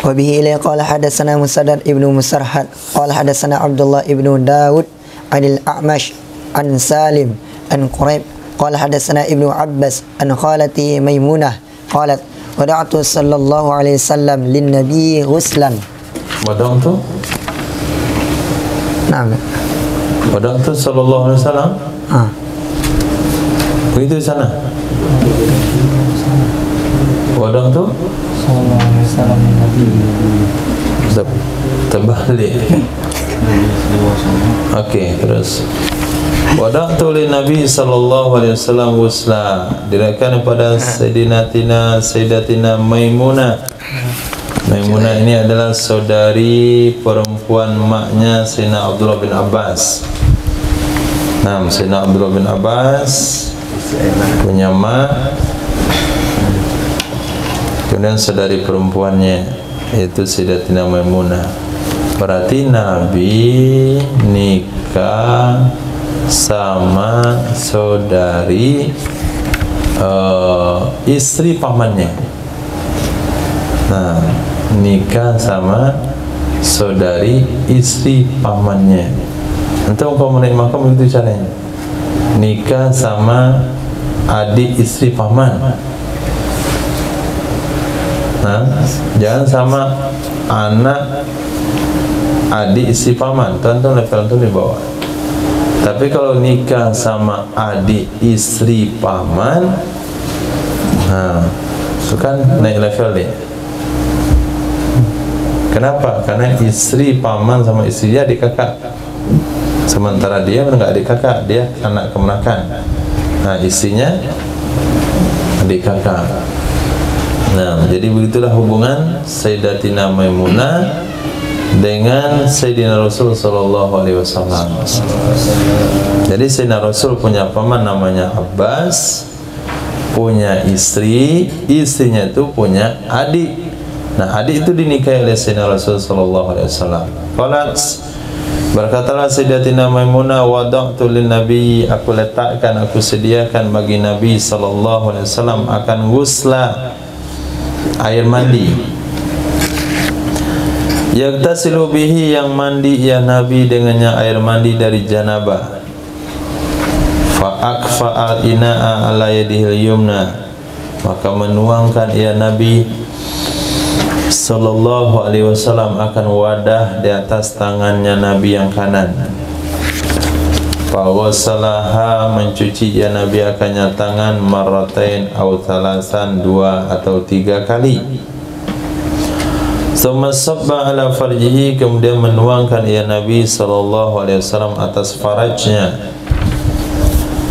Wabihi ilaihi qala hadatsana Musaddad ibnu Musarhad qala hadatsana Abdullah ibnu Daud anil A'mash an Salim an Quraib qala hadatsana Ibnu Abbas an khalati Maimunah qalat wada'tu sallallahu alaihi wasallam lin nabi ghuslan. Wada'tu? Naam. Wada'tu sallallahu alaihi wasallam? Begitu di sana. Wada'tu sallallahu alaihi wasallam nabi. Terbalik. Oke, terus. Wada'tu li Nabi sallallahu alaihi wasallam wusla, diriwayatkan kepada Sayyidatina Maimunah. Maimunah ini adalah saudari perempuan maknya Sayyidina Abdullah bin Abbas. Nah, Sayyidina Abdullah bin Abbas punya mak, kemudian saudari perempuannya yaitu Sayyidatina Maimunah. Berarti Nabi nikah sama saudari istri pamannya. Nah, nikah sama saudari istri pamannya. Antum kalau menikah begitu caranya. Nikah sama adik istri paman. Nah, jangan sama anak adik istri paman, tuan-tuan level itu di bawah. Tapi kalau nikah sama adik istri paman, itu kan naik level deh. Kenapa? Karena istri paman sama istri dia adik kakak, sementara dia enggak adik kakak, dia anak kemenakan. Nah, istrinya adik kakak. Nah, jadi begitulah hubungan Sayyidatina Maimunah dengan Sayyidina Rasul sallallahu alaihi wasallam. Jadi Sayyidina Rasul punya paman namanya Abbas, punya istri, istrinya itu punya adik. Nah, adik itu dinikahi oleh Sayyidina Rasul sallallahu alaihi wasallam. Qalat, berkatalah Sayyidatina Maimunah, wada'tu lin nabi, aku letakkan, aku sediakan bagi Nabi sallallahu alaihi wasallam akan ghusla, air mandi. Yagtasilu bihi, yang mandi ya Nabi dengannya air mandi dari janabah. Fa akfa'al ina'a ala yadihil yumna, maka menuangkan ya Nabi sallallahu alaihi wasallam akan wadah di atas tangannya Nabi yang kanan. Fa wasalaha, mencuci ya Nabi akannya tangan marratain atau thalasan, 2 atau 3 kali. Summa sabba ala farjihi, kemudian menuangkan ya Nabi sallallahu alaihi wasallam atas farajnya.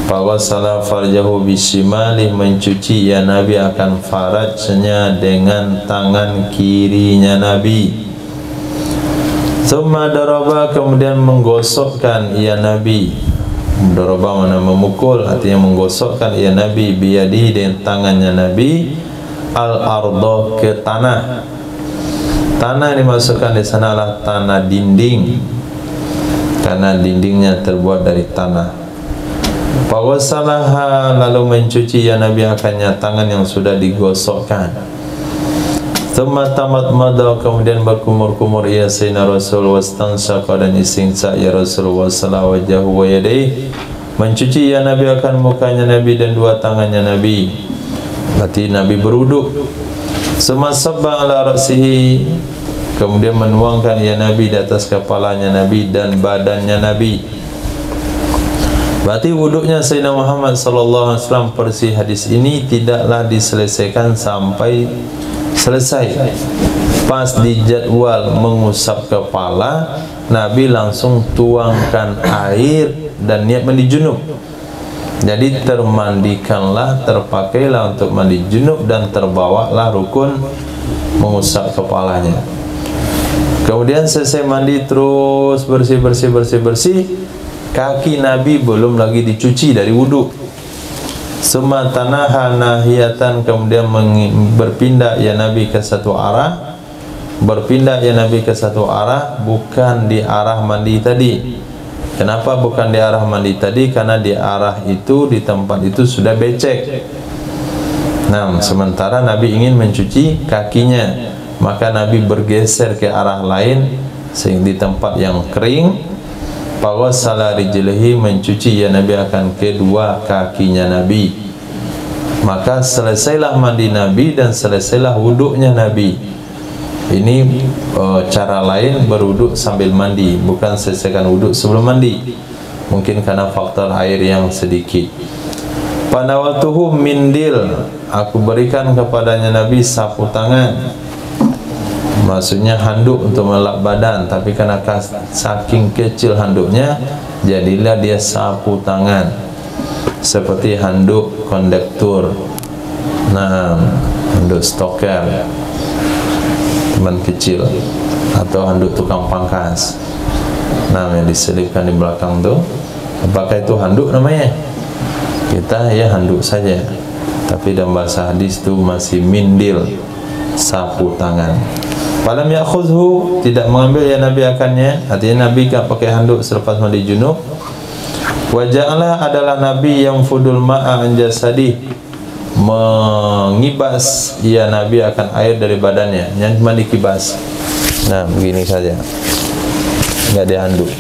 Fawasala farjahu bisimali, mencuci ya Nabi akan farajnya dengan tangan kirinya Nabi. Summa daraba, kemudian menggosokkan ya Nabi. Daraba mana memukul, artinya menggosokkan ya Nabi biyadi, dengan tangannya Nabi, al-ardo, ke tanah. Tanah yang dimasukkan di sanalah tanah dinding, karena dindingnya terbuat dari tanah. Fawasalaha, lalu mencuci ya Nabi akannya tangan yang sudah digosokkan. Thumma tamat mada, kemudian berkumur-kumur ya Sayyidina Rasul, wastansyaqa, dan istinsa ya Rasul, wasala wajahu wa yadayhi, mencuci ya Nabi akan mukanya Nabi dan 2 tangannya Nabi. Berarti Nabi berwuduk. Summa sabba ala ra'sihi, kemudian menuangkan ya Nabi di atas kepalanya Nabi dan badannya Nabi. Berarti wuduknya Sayyidina Muhammad sallallahu alaihi wasallam versi hadis ini tidaklah diselesaikan sampai selesai. Pas di jadwal mengusap kepala, Nabi langsung tuangkan air dan niat mandi junub. Jadi termandikanlah, terpakailah untuk mandi junub, dan terbawalah rukun mengusap kepalanya. Kemudian selesai mandi, terus bersih, kaki Nabi belum lagi dicuci dari wudhu. Summa tanaha nahiyatan, kemudian berpindah ya Nabi ke satu arah. Berpindah ya Nabi ke satu arah, bukan di arah mandi tadi. Kenapa bukan di arah mandi tadi? Karena di arah itu, di tempat itu sudah becek. Nah, sementara Nabi ingin mencuci kakinya, maka Nabi bergeser ke arah lain, sehingga di tempat yang kering. Fawasala rijlihi, mencuci ya Nabi akan kedua kakinya Nabi. Maka selesailah mandi Nabi dan selesailah wuduknya Nabi. Ini cara lain berwuduk sambil mandi, bukan selesaikan wuduk sebelum mandi. Mungkin karena faktor air yang sedikit. Panawatuhu mindil, aku berikan kepadanya Nabi sapu tangan. Maksudnya handuk untuk melap badan, tapi karena saking kecil handuknya, jadilah dia sapu tangan, seperti handuk kondektur, nah, handuk stoker teman kecil, atau handuk tukang pangkas, nah, yang diselipkan di belakang tuh. Apakah itu handuk namanya? Kita ya handuk saja, tapi dalam bahasa hadis itu masih mindil, sapu tangan. Falam ya'khudhu, tidak mengambil ya Nabi akannya, artinya Nabi tak pakai handuk selepas mandi junub. Waja'ala, adalah Nabi yang fudul ma'a an jasadi, mengibas ya Nabi akan air dari badannya, yang cuma dikibas. Nah, begini saja, nggak ada handuk.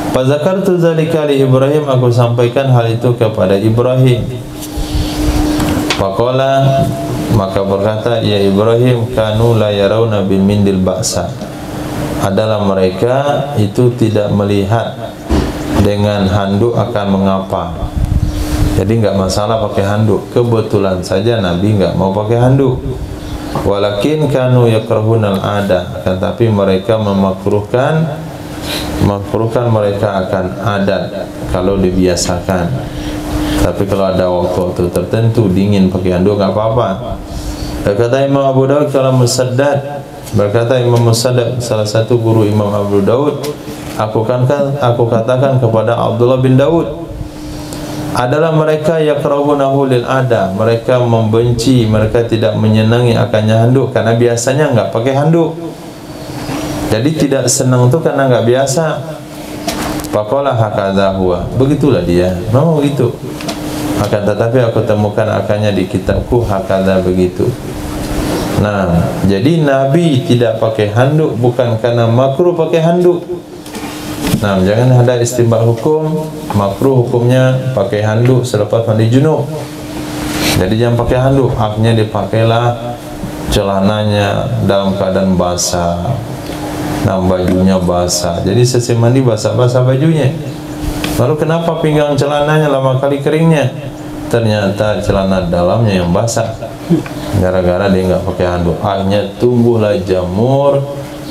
Fazakartu dzalika li Ibrahim, aku sampaikan hal itu kepada Ibrahim. Faqala, Maka berkata, ya Ibrahim, kanu la yarawna bil mindil ba'sa. Adalah mereka itu tidak melihat dengan handuk akan mengapa. Jadi enggak masalah pakai handuk. Kebetulan saja Nabi enggak mau pakai handuk. Walakin kanu yakrahunal ada. Tetapi mereka memakruhkan mereka akan adat kalau dibiasakan. Tapi kalau ada waktu tertentu dingin pakai handuk enggak apa-apa. Berkata Imam Abu Daud kalau Musaddad, berkata Imam Musaddad, salah satu guru Imam Abu Daud, aku katakan kepada Abdullah bin Daud, adalah mereka yakrahunahu lil ada, mereka membenci, mereka tidak menyenangi akannya handuk karena biasanya enggak pakai handuk. Jadi tidak senang itu karena enggak biasa. Faqala hakadha huwa, begitulah dia, memang begitu. Akan tetapi aku temukan akannya di kitabku hakadha begitu. Nah, jadi Nabi tidak pakai handuk bukan karena makruh pakai handuk. Nah, jangan ada istinbat hukum makruh, hukumnya pakai handuk selepas mandi junub. Jadi jangan pakai handuk, haknya dipakailah celananya dalam keadaan basah, nah bajunya basah. Jadi selesai mandi basah-basah bajunya. Lalu kenapa pinggang celananya lama kali keringnya? Ternyata celana dalamnya yang basah. Gara-gara dia nggak pakai handuk, akhirnya tumbuhlah jamur.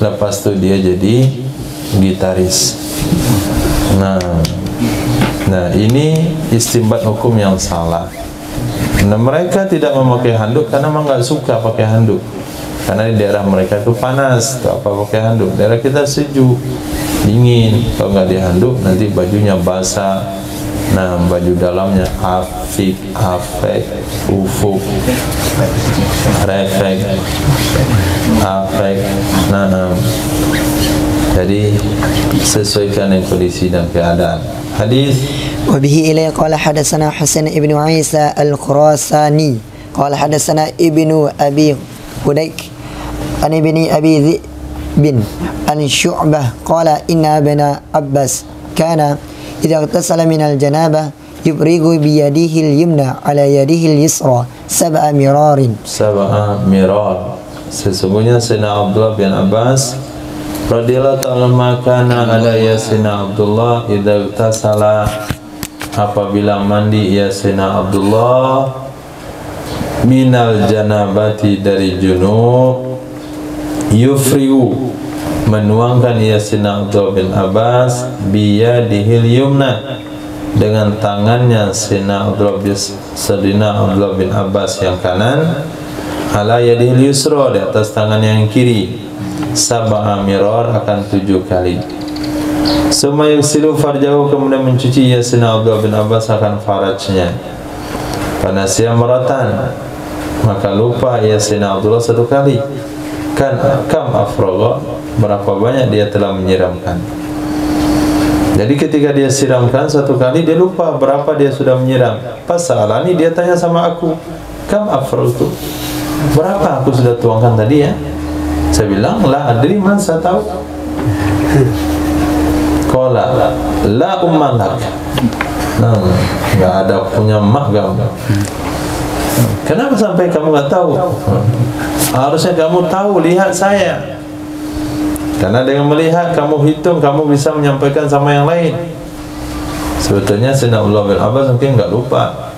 Lepas itu dia jadi gitaris. Nah ini istinbat hukum yang salah. Nah, mereka tidak memakai handuk karena memang nggak suka pakai handuk. Karena di daerah mereka itu panas, tak apa pakai handuk. Daerah kita sejuk, dingin. Kalau nggak dihanduk nanti bajunya basah. Nah, baju dalamnya afik, ufuk, refek, afek. Nah, jadi sesuaikan dengan kondisi dan keadaan. Hadis. وبه إليه قال حدثنا حسن ابن عيسى الخراساني قال حدثنا ابن أبي هديك عن ابن أبي ذئب عن شعبة قال إن ابن عباس كان إذا اغتسل من الجنابة يبرغ بيده اليمنى على يده اليسرى 7 مرار. Sesungguhnya Sayyidina Abdullah bin Abbas radhiyallahu ta'ala makana ala Sayyidina Abdullah idza ightasala, apabila mandi ya Sayyidina Abdullah minal janabati, dari junub, yufriu, menuangkan ya Sayyidina Abdullah bin Abbas biyadihil yumna, dengan tangannya Sayyidina Abdullah bin Abbas yang kanan, ala yadihil yusra, di atas tangan yang kiri, 7 mirar, akan 7 kali. Summa yuksilu farjahu, kemudian mencuci ya Sayyidina Abdullah bin Abbas akan farajnya. Panasya maratan, maka lupa ya Sayyidina Abdullah 1 kali. Kan kam afrogo, berapa banyak dia telah menyiramkan. Jadi ketika dia siramkan 1 kali, dia lupa berapa dia sudah menyiram. Pas salani dia tanya sama aku, kam afrogo, berapa aku sudah tuangkan tadi ya? Saya bilang, la adri, man, saya tahu. Qala la ummalak, nah, nggak ada punya mak kamu. Kenapa sampai kamu nggak tahu? Harusnya kamu tahu, lihat saya. Karena dengan melihat, kamu hitung, kamu bisa menyampaikan sama yang lain. Sebetulnya Sayyidina Abdullah bin Abbas mungkin nggak lupa,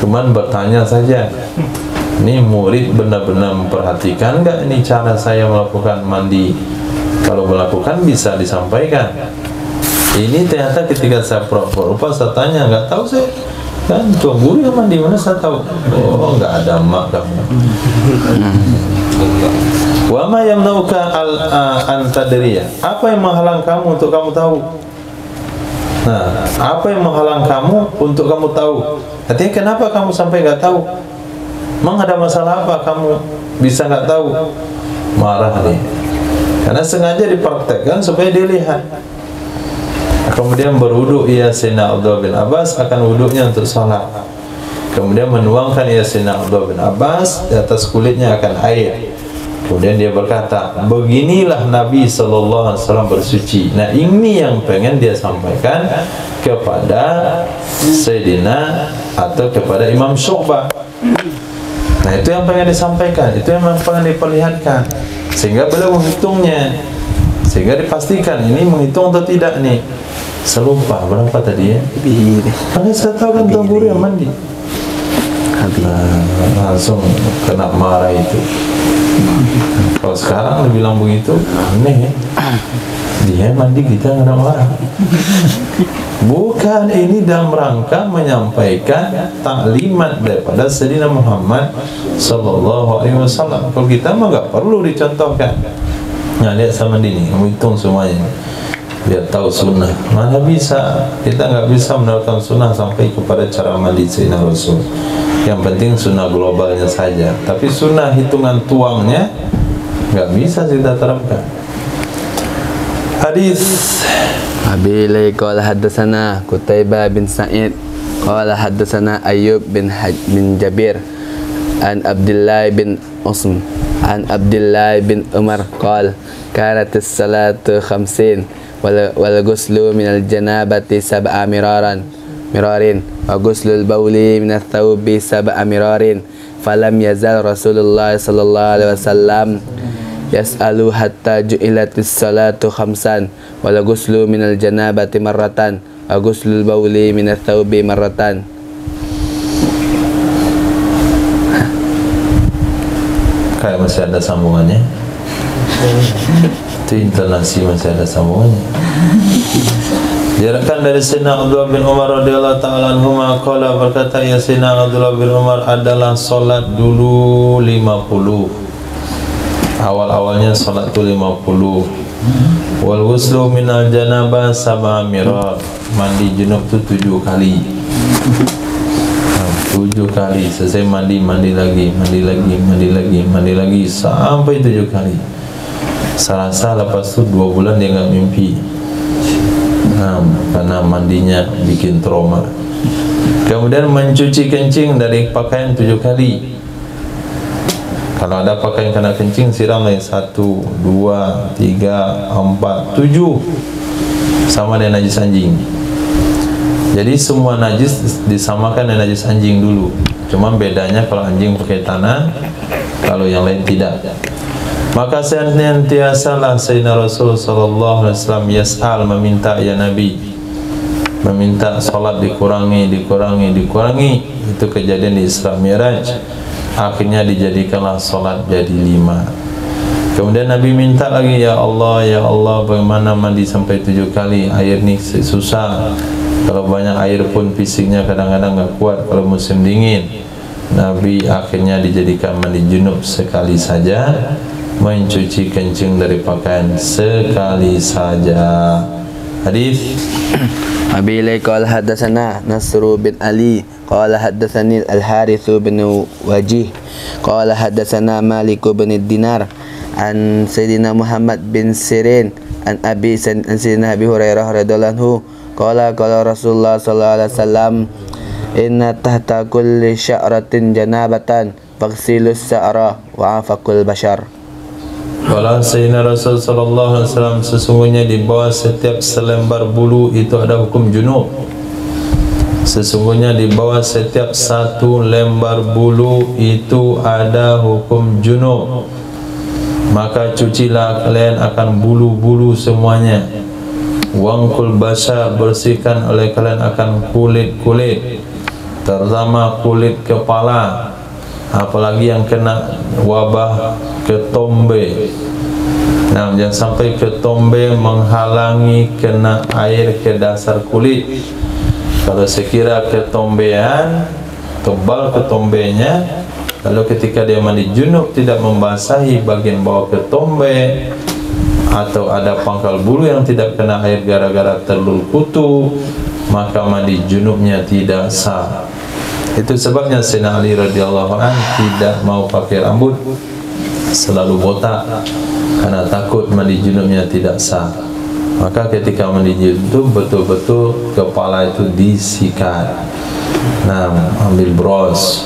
cuman bertanya saja. Ini murid benar-benar memperhatikan nggak ini cara saya melakukan mandi? Kalau melakukan bisa disampaikan. Ini ternyata ketika saya pura-pura saya tanya, nggak tahu saya, kan tuan guru yang mandi, mana saya tahu. Oh, nggak ada mak kamu. Wa ma yamnauka an tadriya, apa yang menghalang kamu untuk kamu tahu? Nah, apa yang menghalang kamu untuk kamu tahu? Artinya kenapa kamu sampai nggak tahu? Memang ada masalah apa kamu bisa nggak tahu? Marah nih, karena sengaja dipraktekkan supaya dilihat. Kemudian berwudu ia Sayyidina Abdullah bin Abbas, akan wuduknya untuk salat. Kemudian menuangkan ia Sayyidina Abdullah bin Abbas, di atas kulitnya akan air. Kemudian dia berkata, beginilah Nabi SAW bersuci. Nah, ini yang pengen dia sampaikan kepada Sayyidina atau kepada Imam Syu'bah. Nah, itu yang pengen disampaikan, itu yang pengen diperlihatkan, sehingga beliau menghitungnya, sehingga dipastikan ini menghitung atau tidak nih. Selupa berapa tadi ya? Karena saya tahu kan Tuan Guru yang mandi. Nah, langsung kena marah itu. Kalau sekarang dibilang begitu aneh ya. Dia mandi, kita kena marah. Bukan, ini dalam rangka menyampaikan taklimat daripada Sayyidina Muhammad sallallahu alaihi wasallam. Kalau kita mah enggak perlu dicontohkan. Nah, lihat sama dini, kamu hitung semuanya. Dia tahu sunnah. Mana bisa, kita nggak bisa menerapkan sunnah sampai kepada cara mandi Sayyidina Rasul. Yang penting sunnah globalnya saja, tapi sunnah hitungan tuangnya nggak bisa kita terapkan. Hadis Abi qala haddatsana Qutaibah bin Sa'id qala haddatsana Ayyub bin Jabir an Abdullah bin Usm an Abdullah bin Umar qala kanat as-salatu 50 wal ghuslu min al-janabati sab'a mirarin wa ghuslul bawli min ath-thawbi sab'a mirarin falam yazal Rasulullah sallallahu alaihi wasallam yas'alu hatta ju'ilatis salatu khamsan wal ghuslu min al-janabati marratan wa ghuslul bawli min ath-thawbi marratan. Kayak masih ada sambungannya. Itu intonasi masih ada sambungannya. Diriwayatkan dari Sayyidina Abdullah bin Umar radhiyallahu ta'ala anhuma qala, berkata ya Sayyidina Abdullah bin Umar adalah solat dulu 50. Awal-awalnya solat itu 50. Wal ghuslu minal janabah sab'a mirar. Mandi junub itu 7 kali. 7 kali. Selesai mandi lagi sampai 7 kali. Serasa lepas itu 2 bulan dia nggak mimpi. Karena mandinya bikin trauma. Kemudian mencuci kencing dari pakaian 7 kali. Kalau ada pakaian kena kencing, siram lagi 1, 2, 3, 4, 7. Sama dengan najis anjing. Jadi semua najis disamakan dengan najis anjing dulu. Cuma bedanya kalau anjing pakai tanah, kalau yang lain tidak. Maka senantiasalah Sayyidina Rasul sallallahu alaihi wasallam yas'al, meminta ya Nabi, meminta salat dikurangi. Itu kejadian di Isra Mi'raj. Akhirnya dijadikanlah salat jadi 5. Kemudian Nabi minta lagi, ya Allah bagaimana mandi sampai 7 kali? Air ni susah. Kalau banyak air pun fisiknya kadang-kadang enggak kuat kalau musim dingin. Nabi akhirnya dijadikan mandi junub sekali saja, mencuci kencing dari pakaian sekali saja. Hadis Abi qala hadatsana Nasr bin Ali qala hadatsani Al-Harits bin Wajih qala hadatsana Malik bin Dinar an Sayyidina Muhammad bin Sirin an Sayyidina Abi Hurairah radhiyallahu anhu qala Rasulullah sallallahu alaihi wasallam inna tahta kulli sya'ratin janabatan faghsilus sa'ra wa afaqul bashar. Kalau Sayyidina Rasul sallallahu alaihi wasallam, sesungguhnya di bawah setiap selembar bulu itu ada hukum junub. Sesungguhnya di bawah setiap 1 lembar bulu itu ada hukum junub. Maka cucilah kalian akan bulu-bulu semuanya. Wangkul basar, bersihkan oleh kalian akan kulit-kulit, terutama kulit kepala. Apalagi yang kena wabah ketombe. Nah, jangan sampai ketombe menghalangi kena air ke dasar kulit. Kalau sekira ketombean, tebal ketombenya, lalu ketika dia mandi junub tidak membasahi bagian bawah ketombe, atau ada pangkal bulu yang tidak kena air gara-gara terlul kutu, maka mandi junubnya tidak sah. Itu sebabnya Sayyidina Ali radhiyallahu anhu tidak mau pakai rambut, selalu botak, karena takut mandi junubnya tidak sah. Maka ketika mandi junub betul-betul kepala itu disikat. Nah, ambil bros,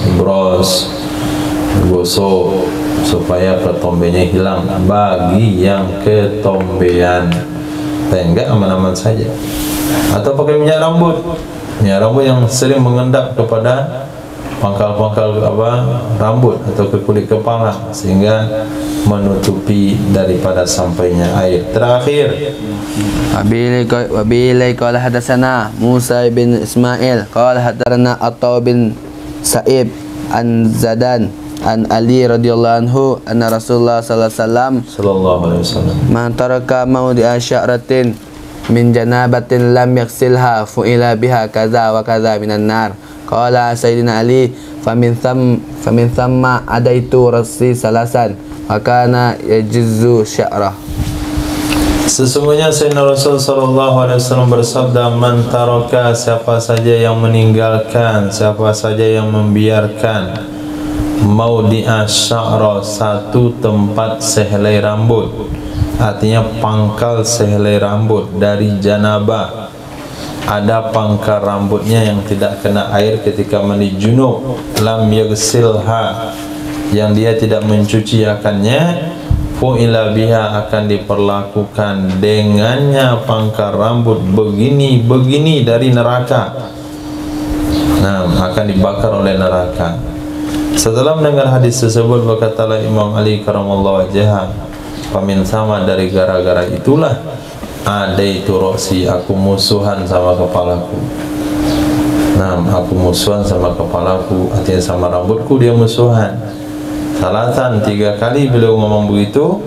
gosok supaya ketombenya hilang. Bagi yang ketombean, enggak aman-aman saja. Atau pakai minyak rambut yang sering mengendap kepada pangkal-pangkal rambut atau ke kulit kepala sehingga menutupi daripada sampainya air. Terakhir, Wabilai qala hadatsana Musa bin Ismail qala hadatsana Atha bin Sa'ib an Zadan an Ali radhiyallahu anhu anna Rasulullah sallallahu alaihi wasallam man taraka mawdi'a sya'ratin min janabatin lam yaksilha fu'ila biha kaza wa kaza minan nar. Qala Sayyidina Ali famin thamma adaitu rasi salasan wa kana yajizzu sya'rah. Sesungguhnya Sayyidina Rasul sallallahu alaihi wasallam bersabda, man taraka, siapa saja yang meninggalkan, siapa saja yang membiarkan maudi'a sya'ra, satu tempat sehelai rambut, artinya pangkal sehelai rambut dari janabah. Ada pangkal rambutnya yang tidak kena air ketika mandi junub, lam yaghsilha, yang dia tidak mencuci akannya, fu'ila biha, akan diperlakukan dengannya pangkal rambut begini dari neraka. Nah, akan dibakar oleh neraka. Setelah mendengar hadis tersebut, berkatalah Imam Ali karamallahu wajhah, pamin sama, dari gara-gara itulah adaitu roksi, aku musuhan sama kepalaku. Nah, aku musuhan sama kepalaku, artinya sama rambutku dia musuhan. Salatan, 3 kali beliau ngomong begitu.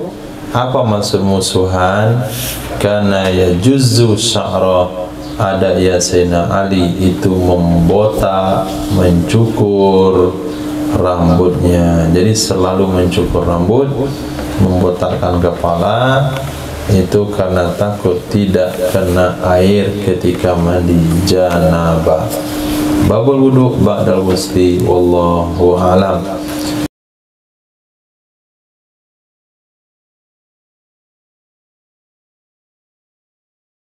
Apa maksud musuhan? Karena ya juzzu sya'ra, ada ya Sayyidina Ali itu membotak, mencukur rambutnya. Jadi selalu mencukur rambut, membotakkan kepala, itu karena takut tidak kena air ketika mandi janabah. Babul wudu ba'dal ghusli, wallahu a'lam.